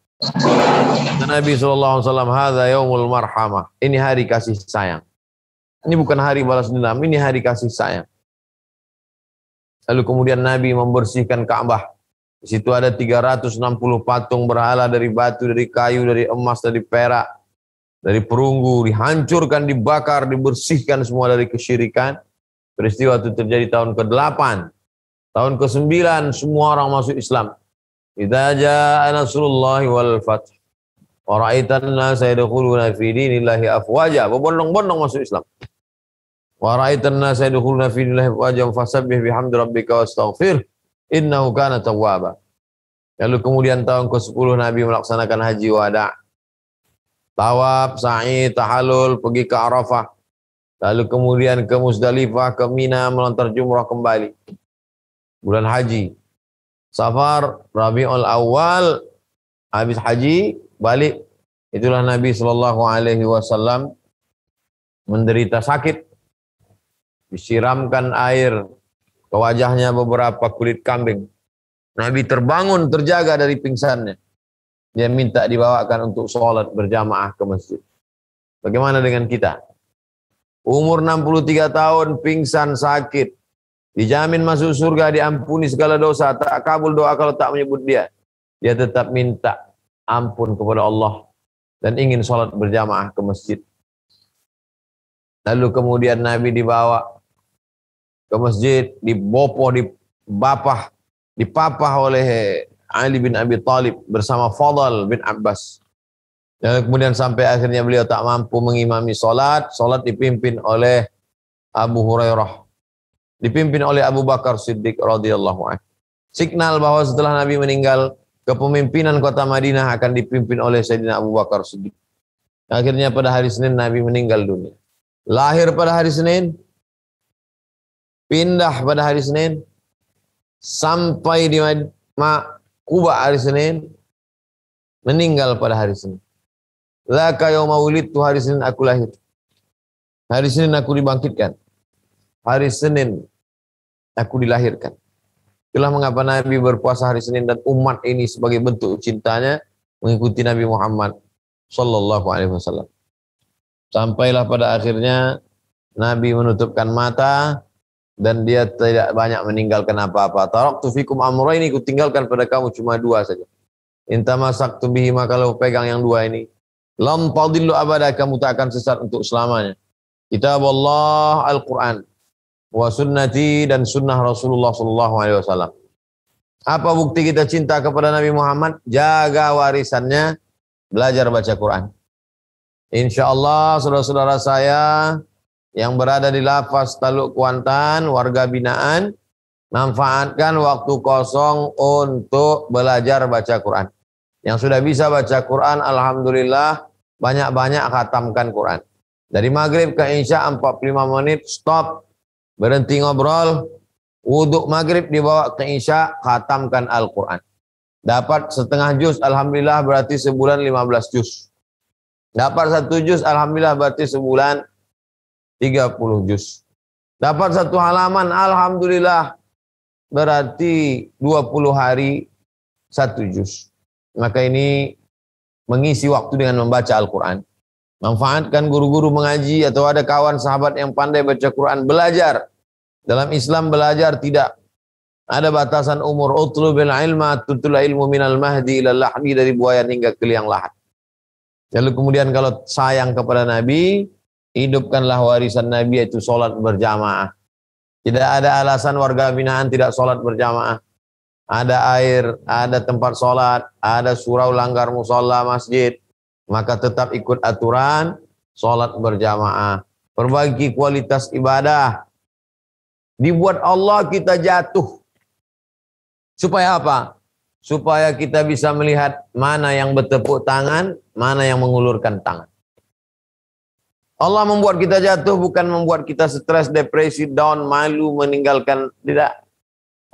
Nabi sallallahu alaihi wasallam, hadza yaumul marhamah. Ini hari kasih sayang. Ini bukan hari balas dendam, ini hari kasih sayang. Lalu kemudian Nabi membersihkan Ka'bah. Di situ ada 360 patung berhala dari batu, dari kayu, dari emas, dari perak, dari perunggu, dihancurkan, dibakar, dibersihkan semua dari kesyirikan. Peristiwa itu terjadi tahun ke-8. Tahun ke-9 semua orang masuk Islam. Idza jaa nasrullahi wal fath wa ra'aitan nasa yadkhuluna fi dinillahi afwaja. Berbondong-bondong masuk Islam. Wa ra'aitan nasa yadkhuluna fi dinillahi afwaja fasabbih bihamdi rabbika wastaghfir innahu kana tawwaba. Lalu kemudian tahun ke-10 Nabi melaksanakan haji wada. Tawaf, sa'i, tahallul, pergi ke Arafah. Lalu kemudian ke Muzdalifah, ke Mina, melontar jumrah kembali. Bulan haji. Safar, Rabiul Awal, habis haji, balik. Itulah Nabi SAW menderita sakit. Disiramkan air ke wajahnya beberapa kulit kambing. Nabi terbangun, terjaga dari pingsannya. Dia minta dibawakan untuk sholat berjamaah ke masjid. Bagaimana dengan kita? Umur 63 tahun, pingsan, sakit. Dijamin masuk surga, diampuni segala dosa, tak kabul doa kalau tak menyebut dia. Dia tetap minta ampun kepada Allah dan ingin sholat berjamaah ke masjid. Lalu kemudian Nabi dibawa ke masjid, dibopoh, dipapah oleh Ali bin Abi Thalib bersama Fadl bin Abbas. Dan kemudian sampai akhirnya beliau tak mampu mengimami sholat dipimpin oleh Abu Hurairah. Dipimpin oleh Abu Bakar Siddiq radhiyallahu anhu. Signal bahwa setelah Nabi meninggal, kepemimpinan kota Madinah akan dipimpin oleh Sayyidina Abu Bakar Siddiq. Akhirnya pada hari Senin Nabi meninggal dunia. Lahir pada hari Senin, pindah pada hari Senin, sampai di Kuba hari Senin, meninggal pada hari Senin. Zaka yauma wulidtu, hari Senin aku lahir. Hari Senin aku dibangkitkan. Hari Senin aku dilahirkan. Itulah mengapa Nabi berpuasa hari Senin dan umat ini sebagai bentuk cintanya mengikuti Nabi Muhammad sallallahu alaihi wasallam. Sampailah pada akhirnya Nabi menutupkan mata dan dia tidak banyak meninggalkan apa-apa. Taraktu fikum amraini, ku tinggalkan pada kamu cuma 2 saja. Intamasaktu bihima, kalau pegang yang 2 ini, lam tadillu abada, kamu tak akan sesat untuk selamanya. Kitab Allah, Al-Quran, wa sunnati, dan sunnah Rasulullah sallallahu alaihi wasallam. Apa bukti kita cinta kepada Nabi Muhammad? Jaga warisannya, belajar baca Quran. Insyaallah saudara-saudara saya yang berada di Lapas Taluk Kuantan, warga binaan, manfaatkan waktu kosong untuk belajar baca Quran. Yang sudah bisa baca Quran, alhamdulillah, banyak-banyak khatamkan Quran. Dari maghrib ke isya 45 menit, stop, berhenti ngobrol, wudhu maghrib dibawa ke isya, khatamkan Al-Quran. Dapat setengah juz, alhamdulillah, berarti sebulan 15 juz. Dapat 1 juz, alhamdulillah, berarti sebulan 30 juz. Dapat 1 halaman, alhamdulillah, berarti 20 hari 1 juz. Maka ini mengisi waktu dengan membaca Al-Quran. Manfaatkan guru-guru mengaji atau ada kawan sahabat yang pandai baca Quran, belajar. Dalam Islam belajar tidak ada batasan umur. Utlubil ilma tutul ilmu minal mahdi ilal lahdi, dari buayan hingga ke liang lahat. Lalu kemudian kalau sayang kepada Nabi, hidupkanlah warisan Nabi, yaitu sholat berjamaah. Tidak ada alasan warga binaan tidak sholat berjamaah. Ada air, ada tempat sholat, ada surau langgar musola masjid, maka tetap ikut aturan sholat berjamaah. Perbaiki kualitas ibadah. Dibuat Allah kita jatuh, Supaya apa? Supaya kita bisa melihat mana yang bertepuk tangan, mana yang mengulurkan tangan. Allah membuat kita jatuh bukan membuat kita stres, depresi, down, malu, meninggalkan. Tidak.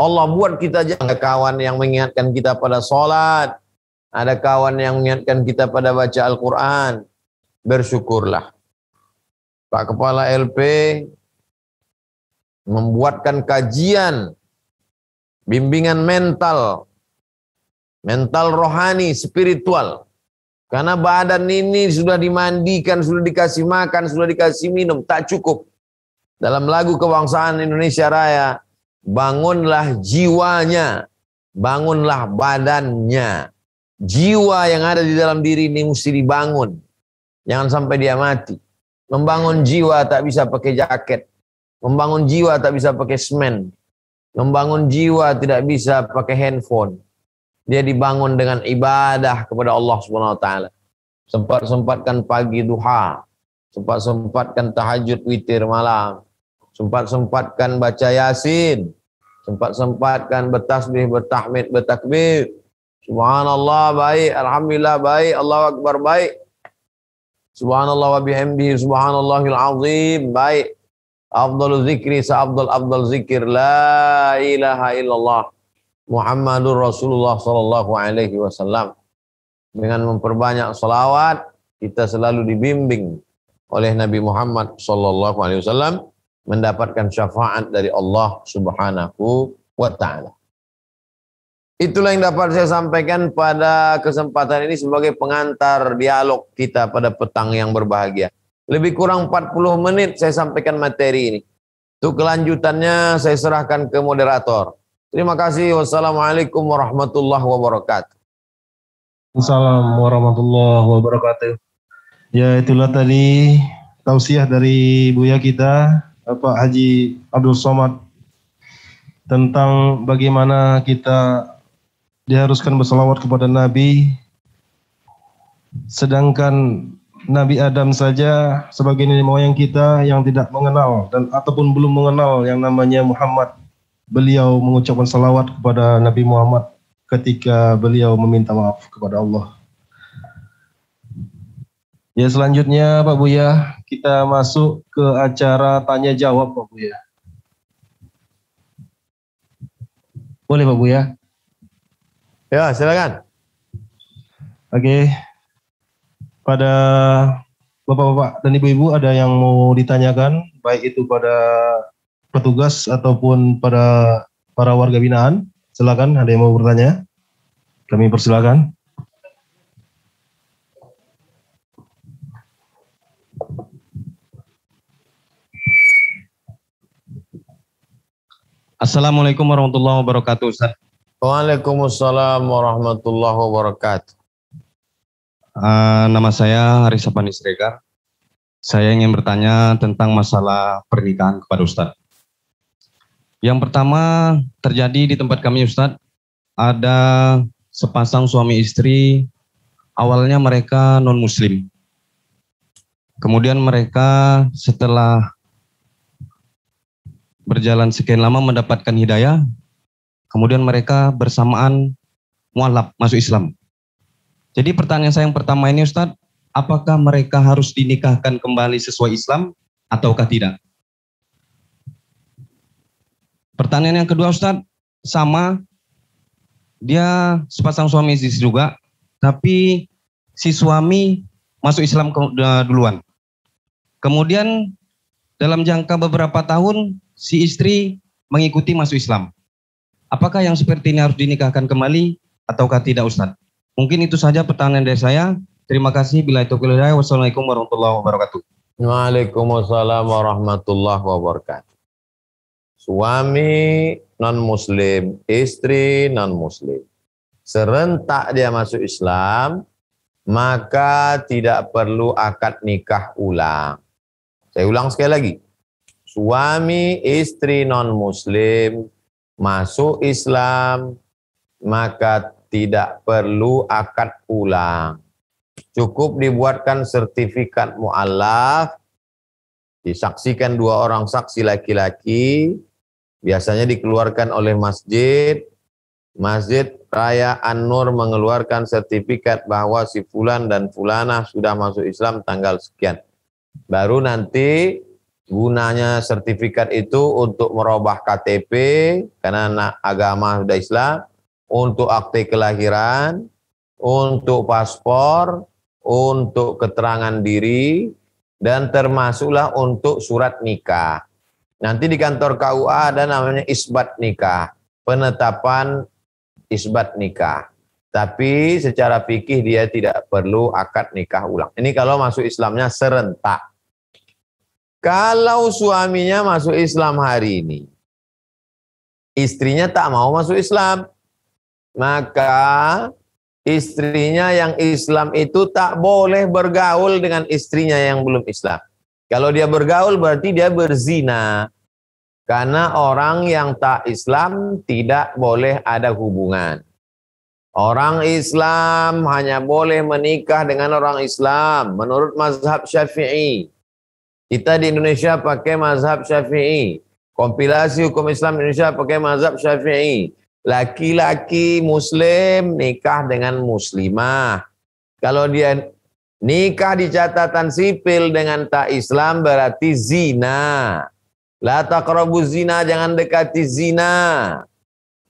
Allah buat kita jatuh. Ada kawan yang mengingatkan kita pada sholat. Ada kawan yang mengingatkan kita pada baca Al-Quran. Bersyukurlah. Pak Kepala LP membuatkan kajian bimbingan mental rohani, spiritual. Karena badan ini sudah dimandikan, sudah dikasih makan, sudah dikasih minum, tak cukup. Dalam lagu kebangsaan Indonesia Raya, bangunlah jiwanya, bangunlah badannya. Jiwa yang ada di dalam diri ini mesti dibangun. Jangan sampai dia mati. Membangun jiwa tak bisa pakai jaket. Membangun jiwa tak bisa pakai semen. Membangun jiwa tidak bisa pakai handphone. Dia dibangun dengan ibadah kepada Allah Subhanahu wa taala. Sempat-sempatkan pagi duha, sempat-sempatkan tahajud witir malam, sempat-sempatkan baca Yasin, sempat-sempatkan bertasbih, bertahmid, bertakbir. Subhanallah baik, alhamdulillah baik, Allahu akbar baik. Subhanallah wa bihamdihi subhanallahil azim baik. Afdhalu zikri afdal zikir la ilaha illallah Muhammadur Rasulullah sallallahu alaihi wasallam. Dengan memperbanyak salawat, kita selalu dibimbing oleh Nabi Muhammad sallallahu alaihi wasallam mendapatkan syafaat dari Allah Subhanahu wa taala. Itulah yang dapat saya sampaikan pada kesempatan ini sebagai pengantar dialog kita pada petang yang berbahagia. Lebih kurang 40 menit saya sampaikan materi ini. Untuk kelanjutannya saya serahkan ke moderator. Terima kasih. Wassalamualaikum warahmatullahi wabarakatuh. Assalamualaikum warahmatullahi wabarakatuh. Ya, itulah tadi tausiah dari Buya kita, Bapak Haji Abdul Somad, tentang bagaimana kita diharuskan berselawat kepada Nabi, sedangkan Nabi Adam saja sebagai nenek moyang kita yang tidak mengenal dan ataupun belum mengenal yang namanya Muhammad, beliau mengucapkan salawat kepada Nabi Muhammad ketika beliau meminta maaf kepada Allah. Ya, selanjutnya Pak Buya, kita masuk ke acara tanya jawab Pak Buya. Boleh Pak Buya? Ya, silakan. Oke. Pada Bapak-bapak dan Ibu-ibu ada yang mau ditanyakan, baik itu pada petugas ataupun pada para warga binaan. Silakan, ada yang mau bertanya? Kami persilakan. Assalamualaikum warahmatullahi wabarakatuh, Ustaz. Waalaikumsalam warahmatullahi wabarakatuh. Nama saya Haris Sapani Siregar. Saya ingin bertanya tentang masalah pernikahan kepada Ustadz. Yang pertama terjadi di tempat kami Ustadz, ada sepasang suami istri, awalnya mereka non-muslim. Kemudian mereka setelah berjalan sekian lama mendapatkan hidayah, kemudian mereka bersamaan mualaf masuk Islam. Jadi pertanyaan saya yang pertama ini Ustadz, apakah mereka harus dinikahkan kembali sesuai Islam ataukah tidak? Pertanyaan yang kedua Ustadz, sama, dia sepasang suami istri juga, tapi si suami masuk Islam duluan. Kemudian dalam jangka beberapa tahun, si istri mengikuti masuk Islam. Apakah yang seperti ini harus dinikahkan kembali ataukah tidak Ustadz? Mungkin itu saja pertanyaan dari saya. Terima kasih. Bila itu hidayah. Wassalamualaikum warahmatullahi wabarakatuh. Waalaikumsalam warahmatullahi wabarakatuh. Suami non-muslim, istri non-muslim. Serentak dia masuk Islam, maka tidak perlu akad nikah ulang. Saya ulang sekali lagi. Suami istri non-muslim masuk Islam, maka tidak perlu akad ulang. Cukup dibuatkan sertifikat mu'allaf, disaksikan 2 orang saksi laki-laki, biasanya dikeluarkan oleh masjid, Masjid Raya An-Nur mengeluarkan sertifikat bahwa si fulan dan fulanah sudah masuk Islam tanggal sekian. Baru nanti gunanya sertifikat itu untuk merubah KTP karena agama sudah Islam, untuk akte kelahiran, untuk paspor, untuk keterangan diri, dan termasuklah untuk surat nikah. Nanti di kantor KUA ada namanya isbat nikah, penetapan isbat nikah. Tapi secara fikih dia tidak perlu akad nikah ulang. Ini kalau masuk Islamnya serentak. Kalau suaminya masuk Islam hari ini, istrinya tak mau masuk Islam, maka istrinya yang Islam itu tak boleh bergaul dengan istrinya yang belum Islam. Kalau dia bergaul berarti dia berzina. Karena orang yang tak Islam tidak boleh ada hubungan. Orang Islam hanya boleh menikah dengan orang Islam menurut mazhab Syafi'i. Kita di Indonesia pakai mazhab Syafi'i. Kompilasi hukum Islam Indonesia pakai mazhab Syafi'i. Laki-laki Muslim nikah dengan Muslimah. Kalau dia nikah di catatan sipil dengan tak Islam berarti zina. La taqrabu zina, jangan dekati zina.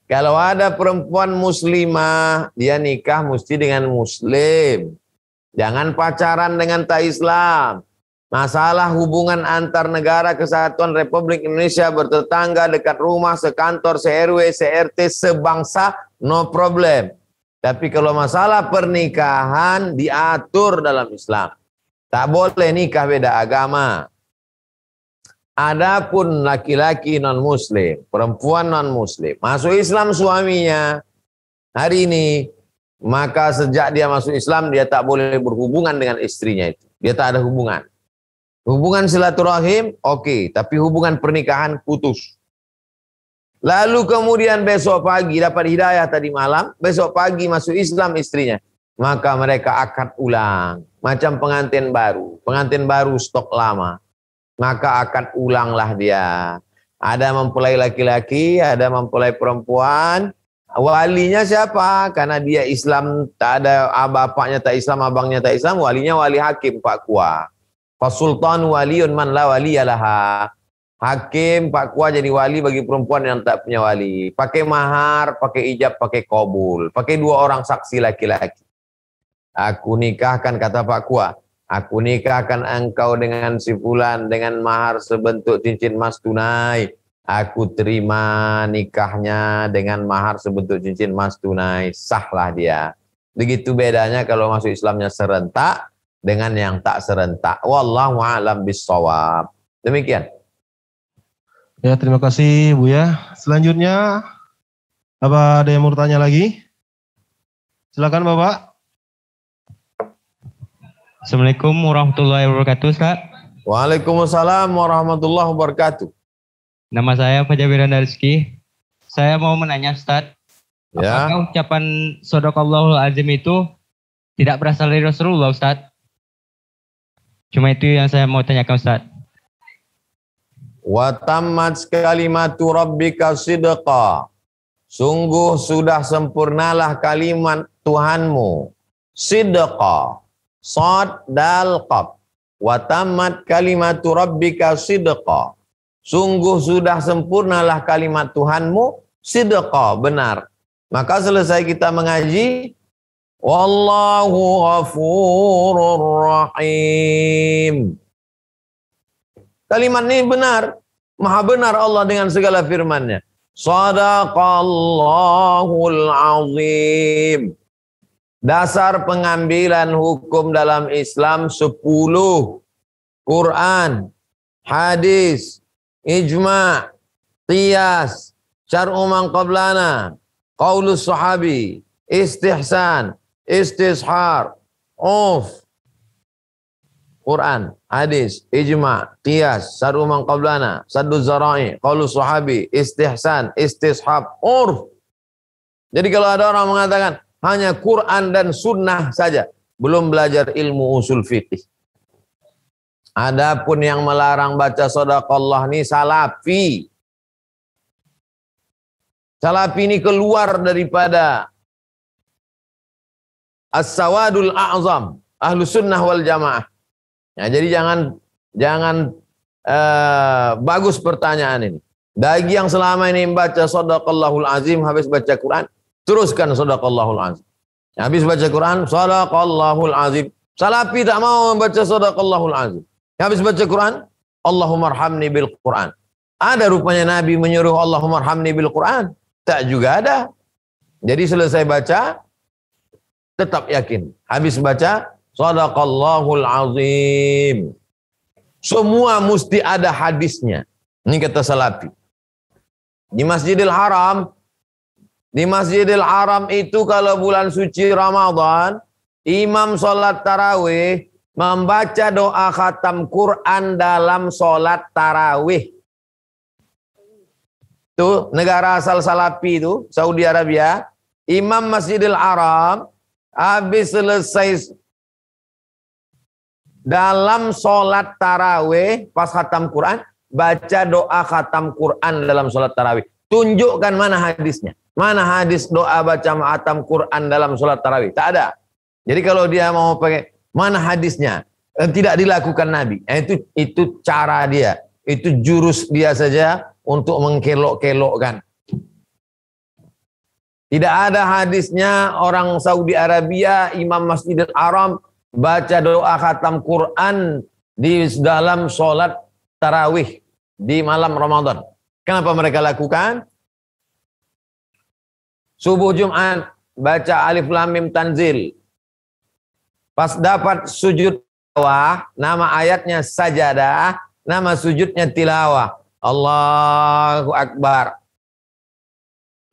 Kalau ada perempuan muslimah, dia nikah mesti dengan muslim. Jangan pacaran dengan tak Islam. Masalah hubungan antar negara kesatuan Republik Indonesia bertetangga, dekat rumah, sekantor, se-RW, se-RT, sebangsa, no problem. Tapi kalau masalah pernikahan diatur dalam Islam. Tak boleh nikah beda agama. Adapun laki-laki non-muslim, perempuan non-muslim, masuk Islam suaminya hari ini, maka sejak dia masuk Islam dia tak boleh berhubungan dengan istrinya itu. Dia tak ada hubungan. Hubungan silaturahim, oke, tapi hubungan pernikahan putus. Lalu kemudian besok pagi dapat hidayah tadi malam, besok pagi masuk Islam istrinya. Maka mereka akad ulang, macam pengantin baru stok lama. Maka akad ulanglah dia. Ada mempelai laki-laki, ada mempelai perempuan. Walinya siapa? Karena dia Islam, tak ada bapaknya tak Islam, abangnya tak Islam, walinya wali hakim Pak Kua. Fasultan waliyun man la waliyalaha. Hakim Pak Kua jadi wali bagi perempuan yang tak punya wali. Pakai mahar, pakai ijab, pakai qabul. Pakai 2 orang saksi laki-laki. Aku nikahkan, kata Pak Kua. Aku nikahkan engkau dengan si fulan dengan mahar sebentuk cincin emas tunai. Aku terima nikahnya dengan mahar sebentuk cincin emas tunai. Sahlah dia. Begitu bedanya kalau masuk Islamnya serentak dengan yang tak serentak. Wallahu a'lam bissawab. Demikian. Ya, terima kasih Bu ya. Selanjutnya, apa ada yang mau bertanya lagi? Silakan Bapak. Assalamualaikum warahmatullahi wabarakatuh, Ustaz. Waalaikumsalam warahmatullahi wabarakatuh. Nama saya Fajar Wiranda Rizki. Saya mau menanya, Ustaz. Ya. Apakah ucapan Shadaqallahul Azim itu tidak berasal dari Rasulullah, Ustaz? Cuma itu yang saya mau tanyakan, Ustaz. Wa tammat kalimatu rabbika sidqa. Sungguh sudah sempurnalah kalimat Tuhanmu. Sidqa. Sad dal qaf. Wa tammat kalimatu rabbika sidqa. Sungguh sudah sempurnalah kalimat Tuhanmu sidqa, benar. Maka selesai kita mengaji, wallahu ghafurur rahim. Kalimat ini benar. Maha benar Allah dengan segala firman-Nya. Shadaqallahul azim. Dasar pengambilan hukum dalam Islam 10. Quran, hadis, ijma', qiyas, syar'u man qablana, qaulus sahabi, istihsan, istishar, Quran, hadis, ijma', qiyas, syar'u man qablana, saddu zara'i, qaulus sahabi, istihsan, istishab, urf. Jadi kalau ada orang mengatakan hanya Quran dan sunnah saja, belum belajar ilmu usul fikih. Adapun yang melarang baca shadaqallah ini salafi. Salafi ini keluar daripada as-sawadul a'zam, ahlus sunnah wal jamaah. Nah, jadi jangan bagus pertanyaan ini. Bagi yang selama ini membaca Shadaqallahul Azim, habis baca Quran, teruskan Shadaqallahul Azim. Habis baca Quran, Shadaqallahul Azim. Salafi tak mau membaca Shadaqallahul Azim. Habis baca Quran, Allahumma arhamni bil Quran. Ada rupanya Nabi menyuruh Allahumma arhamni bil Quran? Tak juga ada. Jadi selesai baca, tetap yakin. Habis baca, Shadaqallahul Azim. Semua mesti ada hadisnya. Ini kata Salafi. Di Masjidil Haram, itu kalau bulan suci Ramadan, imam sholat tarawih membaca doa khatam Quran dalam sholat tarawih. Itu negara asal Salafi itu, Saudi Arabia. Imam Masjidil Haram habis selesai dalam sholat tarawih pas khatam Quran, baca doa khatam Quran dalam sholat tarawih. Tunjukkan mana hadisnya. Mana hadis doa baca khatam Quran dalam sholat tarawih? Tak ada. Jadi kalau dia mau pakai mana hadisnya, tidak dilakukan Nabi. Itu cara dia. Itu jurus dia saja untuk mengkelok-kelokkan. Tidak ada hadisnya orang Saudi Arabia, Imam Masjidil Haram baca doa khatam Quran di dalam sholat tarawih di malam Ramadan. Kenapa mereka lakukan? Subuh Jumat baca Alif Lam Mim Tanzil. Pas dapat sujud tilawah, nama ayatnya sajadah, nama sujudnya tilawah. Allahu Akbar.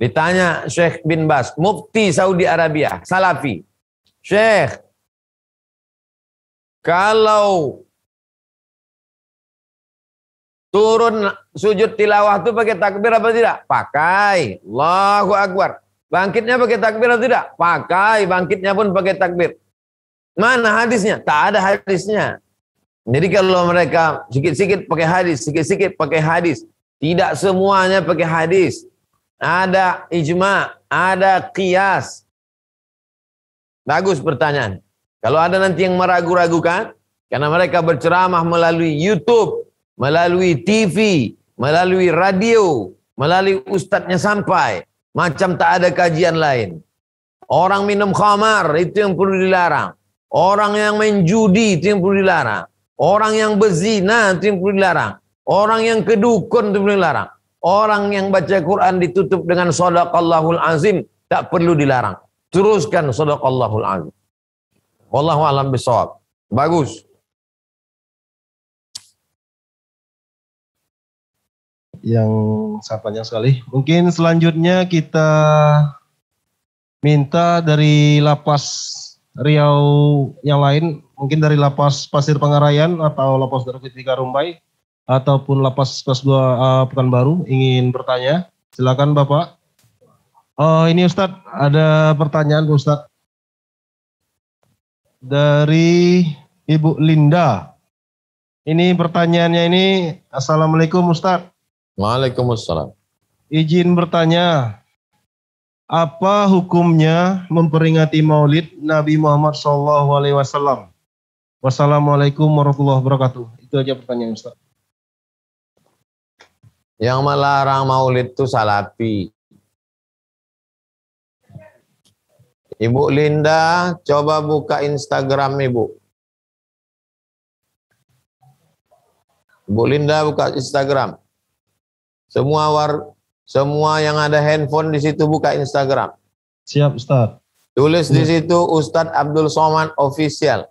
Ditanya Syekh bin Bas, Mufti Saudi Arabia, Salafi. Syekh, kalau turun sujud tilawah itu pakai takbir apa tidak? Pakai. Allahu Akbar. Bangkitnya pakai takbir atau tidak? Pakai. Bangkitnya pun pakai takbir. Mana hadisnya? Tak ada hadisnya. Jadi kalau mereka sikit-sikit pakai hadis, sikit-sikit pakai hadis. Tidak semuanya pakai hadis. Ada ijma, ada qiyas. Bagus pertanyaan. Kalau ada nanti yang meragu-ragukan, karena mereka berceramah melalui YouTube, melalui TV, melalui radio, melalui ustadznya sampai, macam tak ada kajian lain. Orang minum khamar, itu yang perlu dilarang. Orang yang main judi, itu yang perlu dilarang. Orang yang berzina, itu yang perlu dilarang. Orang yang kedukun, itu perlu dilarang. Orang yang baca Quran ditutup dengan Shadaqallahul Azim, tak perlu dilarang. Teruskan Shadaqallahul Azim. Wallahu a'lam bishawab. Bagus. Yang sangat panjang sekali. Mungkin selanjutnya kita minta dari lapas Riau yang lain, mungkin dari lapas Pasir Pangarayan atau lapas Darustika Rumbai ataupun lapas kelas 2 Pekanbaru ingin bertanya. Silakan Bapak. Ini Ustadz, ada pertanyaan Ustadz dari Ibu Linda. Ini pertanyaannya ini, Assalamualaikum Ustadz. Waalaikumsalam. Izin bertanya, apa hukumnya memperingati Maulid Nabi Muhammad SAW? Wassalamualaikum warahmatullahi wabarakatuh. Itu aja pertanyaan Ustaz. Yang melarang Maulid itu Salafi. Ibu Linda, coba buka Instagram Ibu. Ibu Linda buka Instagram. Semua yang ada handphone di situ buka Instagram. Siap Ustaz. Tulis di situ Ustadz Abdul Somad Official.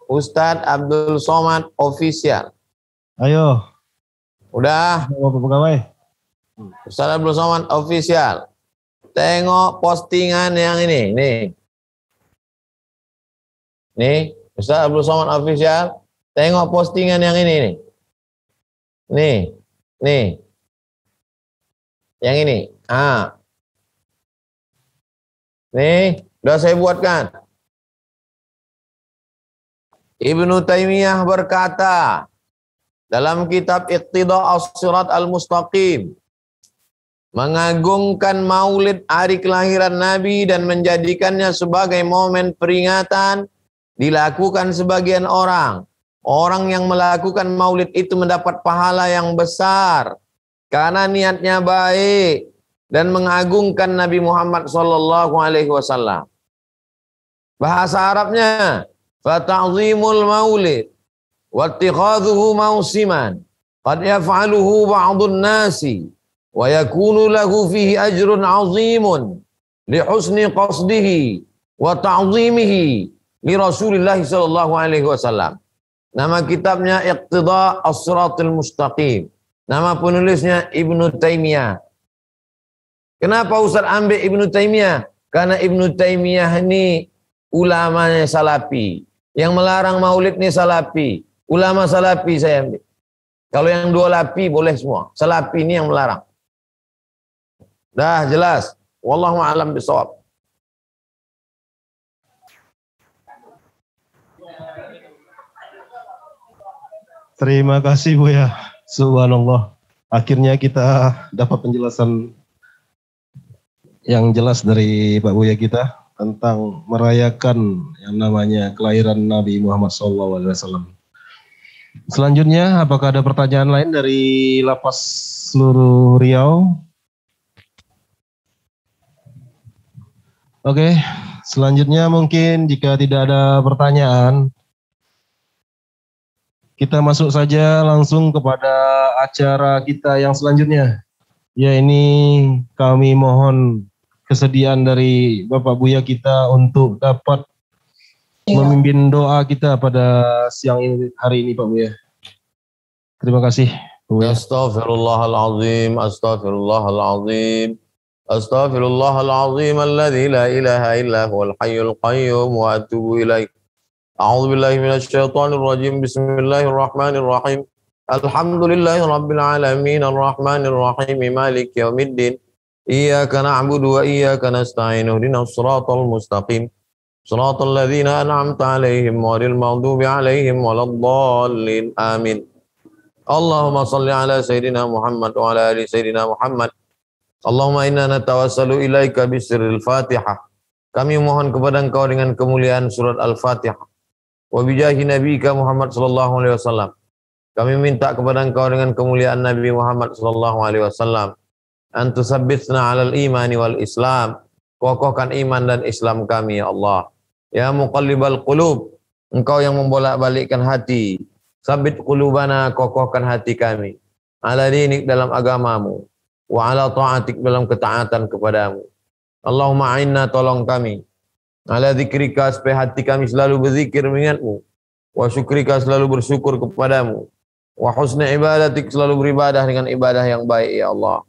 Ustadz Abdul Somad Official. Ayo. Udah. Bapak pegawai. Ustadz Abdul Somad Official. Tengok postingan yang ini. Nih. Ustadz Abdul Somad Official. Tengok postingan yang ini. Nih. Yang ini. Nih, udah saya buatkan. Ibnu Taimiyah berkata dalam kitab Iqtida' as-Sirat al-Mustaqim, mengagungkan maulid hari kelahiran Nabi dan menjadikannya sebagai momen peringatan dilakukan sebagian orang. Orang yang melakukan maulid itu mendapat pahala yang besar karena niatnya baik dan mengagungkan Nabi Muhammad SAW. Bahasa Arabnya, fata'zimul maulid wattikhadhuhu mausiman qad yaf'aluhu ba'dun nasi wa yakunu lahu fihi ajrun 'azimun li husni qasdihi wa ta'zimihi li Rasulillah sallallahu alaihi wasallam. Nama kitabnya Iqtida As-Siratal Mustaqim. Nama penulisnya Ibnu Taimiyah. Kenapa Ustaz ambil Ibnu Taimiyah? Karena Ibnu Taimiyah ini ulamanya Salafi. Yang melarang maulid ini Salafi. Ulama Salafi saya ambil. Kalau yang dua lapi boleh semua. Salafi ini yang melarang. Dah jelas. Wallahu a'lam bishawab. Terima kasih Buya. Subhanallah. Akhirnya kita dapat penjelasan yang jelas dari Pak Buya kita tentang merayakan yang namanya kelahiran Nabi Muhammad SAW. Selanjutnya, apakah ada pertanyaan lain dari Lapas seluruh Riau? Oke, selanjutnya mungkin jika tidak ada pertanyaan, kita masuk saja langsung kepada acara kita yang selanjutnya. Ya, ini kami mohon kesediaan dari Bapak Buya kita untuk dapat memimpin doa kita pada siang ini, hari ini Pak Buya. Terima kasih Pak Buya. Astaghfirullahalazim, astaghfirullahalazim, astaghfirullahalazim alladzi la ilaha illa huwal hayyul qayyum wa atubu ilaih. A'udzu billahi minasyaitonir rajim. Bismillahirrahmanirrahim. Alhamdulillahi rabbil alamin arrahmanir rahim maliki yaumiddin. Iyyaka na'budu wa iyyaka nasta'in. Ihdinas siratal mustaqim. Shiratal ladzina an'amta 'alaihim ghairil maghdubi 'alaihim waladdallin. Amin. Allahumma shalli ala sayidina Muhammad wa ala ali sayidina Muhammad. Allahumma inna natawassalu ilaika bisirril Fatihah. Kami mohon kepada Engkau dengan kemuliaan surat Al-Fatihah. Wa bijahi nabiyika Muhammad sallallahu alaihi wasallam. Kami minta kepada Engkau dengan kemuliaan Nabi Muhammad sallallahu alaihi wasallam, antusabbitna 'alal imani wal Islam. Kokohkan iman dan Islam kami ya Allah. Ya muqallibal qulub, Engkau yang membolak-balikkan hati. Sabit qulubana, kokohkan hati kami. Ala dinik, dalam agamamu. Wa ala ta'atik, dalam ketaatan kepadamu. Allahumma a'inna, tolong kami. Ala dzikrika, supaya hati kami selalu berzikir mengingatmu. Wa syukrika, selalu bersyukur kepadamu. Wa husni ibadatik, selalu beribadah dengan ibadah yang baik ya Allah.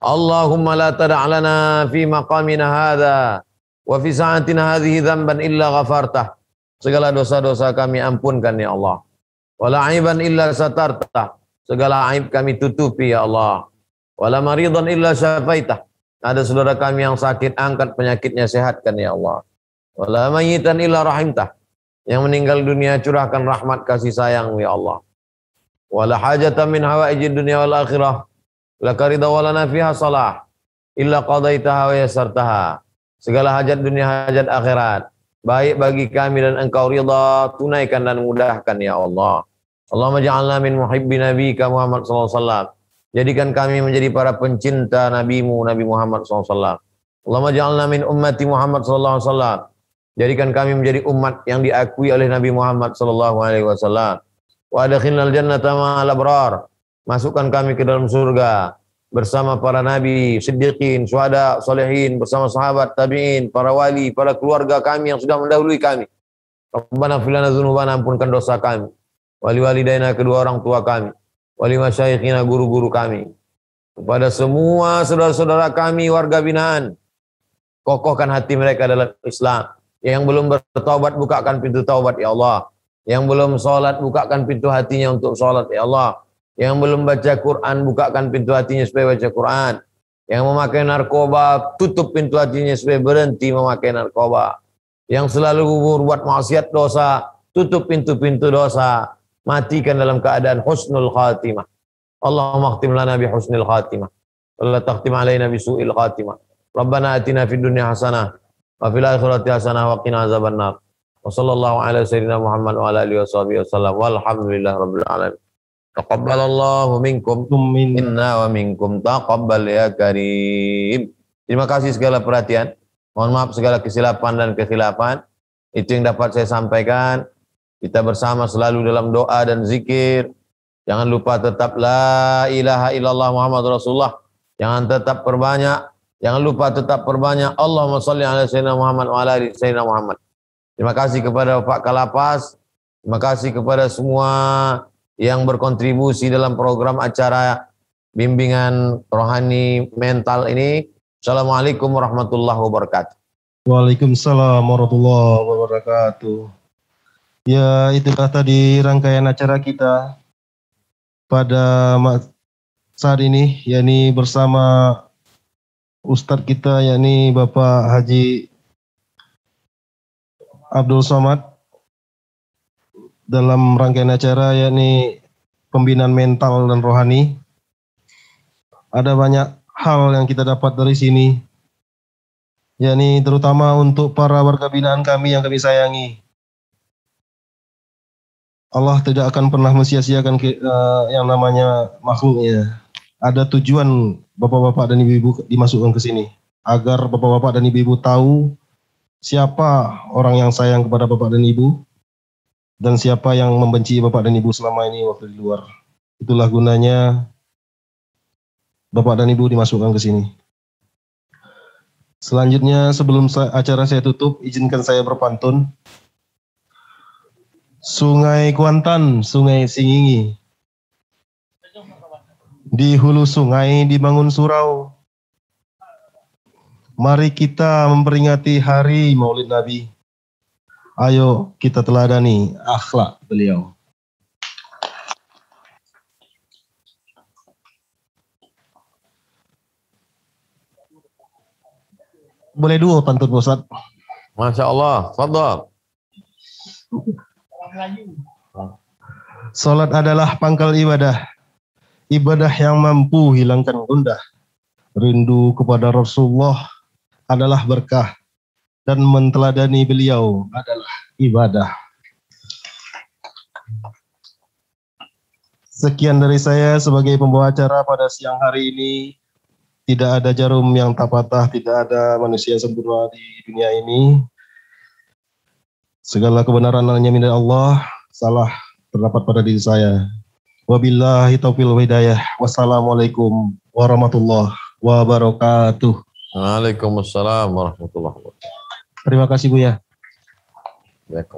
Allahumma la tada'lana fi maqamina hadha wa fi sa'atina hadhihi dhanban illa ghafartah. Segala dosa-dosa kami ampunkan ya Allah. Wala aiban illa satartah. Segala aib kami tutupi ya Allah. Wala maridan illa syafaitah. Ada saudara kami yang sakit, angkat penyakitnya, sehatkan ya Allah. Wala mayyitan illa rahimtah. Yang meninggal dunia, curahkan rahmat kasih sayang ya Allah. Wala hajatan min hawaijid dunya wal akhirah laka ridha walana fiha salah illa qadaitaha wa yassartaha. Segala hajat dunia, hajat akhirat, baik bagi kami dan Engkau ridha, tunaikan dan mudahkan ya Allah. Allahumma ja'alna min muhibbi nabiyika Muhammad sallallahu alaihi wasallam. Jadikan kami menjadi para pencinta nabimu Nabi Muhammad sallallahu alaihi wasallam. Allahumma ja'alna min ummati Muhammad sallallahu alaihi wasallam. Jadikan kami menjadi umat yang diakui oleh Nabi Muhammad sallallahu alaihi wasallam. Wa adkhilnal jannata ma'al abrar. Masukkan kami ke dalam surga bersama para nabi, siddiqin, syuhada, salihin, bersama sahabat, tabi'in, para wali, para keluarga kami yang sudah mendahului kami. Rabbana fil lana dzunubana, ampunkan dosa kami. Wali walidaina, kedua orang tua kami. Wali masyayikhina, guru-guru kami. Kepada semua saudara-saudara kami warga binaan, kokohkan hati mereka dalam Islam. Yang belum bertaubat, bukakan pintu taubat ya Allah. Yang belum sholat, bukakan pintu hatinya untuk sholat ya Allah. Yang belum baca Quran, bukakan pintu hatinya supaya baca Quran. Yang memakai narkoba, tutup pintu hatinya supaya berhenti memakai narkoba. Yang selalu berbuat maksiat dosa, tutup pintu-pintu dosa. Matikan dalam keadaan husnul khatimah. Allahumma khtim lana bi husnil khatimah wa la takhtim alaina bi su'il khatimah. Rabbana atina fid dunya hasanah wa fil akhirati hasanah wa qina azabannar. Wa sallallahu ala sayyidina Muhammad wa ala alihi washabihi wasallam walhamdulillahi rabbil alamin. Taqabbalallahu minkum minna wa minkum taqabbal ya karim. Terima kasih segala perhatian. Mohon maaf segala kesilapan dan kekhilafan. Itu yang dapat saya sampaikan. Kita bersama selalu dalam doa dan zikir. Jangan lupa tetap la ilaha illallah Muhammad Rasulullah. Jangan tetap perbanyak. Jangan lupa tetap perbanyak. Allahumma salli ala sayyidina Muhammad wa ala ali sayyidina Muhammad. Terima kasih kepada Pak Kalapas. Terima kasih kepada semua yang berkontribusi dalam program acara bimbingan rohani mental ini. Assalamualaikum warahmatullahi wabarakatuh. Waalaikumsalam warahmatullahi wabarakatuh. Ya, itulah tadi rangkaian acara kita pada saat ini, yakni bersama Ustadz kita, yakni Bapak Haji Abdul Somad, dalam rangkaian acara yakni pembinaan mental dan rohani. Ada banyak hal yang kita dapat dari sini, yakni terutama untuk para warga binaan kami yang kami sayangi. Allah tidak akan pernah mensia-siakan yang namanya makhluknya. Ada tujuan bapak-bapak dan ibu-ibu dimasukkan ke sini, agar bapak-bapak dan ibu-ibu tahu siapa orang yang sayang kepada bapak dan ibu, dan siapa yang membenci bapak dan ibu selama ini waktu di luar. Itulah gunanya bapak dan ibu dimasukkan ke sini. Selanjutnya, sebelum acara saya tutup, izinkan saya berpantun. Sungai Kuantan, Sungai Singingi, di hulu sungai dibangun surau. Mari kita memperingati hari Maulid Nabi. Ayo kita teladani akhlak beliau. Boleh dua pantun Ustaz? Masya Allah, fadhal. Salat adalah pangkal ibadah, ibadah yang mampu hilangkan gundah. Rindu kepada Rasulullah adalah berkah, dan menteladani beliau adalah ibadah. Sekian dari saya sebagai pembawa acara pada siang hari ini. Tidak ada jarum yang tak patah, tidak ada manusia sempurna di dunia ini. Segala kebenaran hanya milik Allah, salah terdapat pada diri saya. Wabillahi taufiq wal hidayah. Wassalamualaikum warahmatullahi wabarakatuh. Waalaikumsalam warahmatullahi wabarakatuh. Terima kasih Buya. Baik,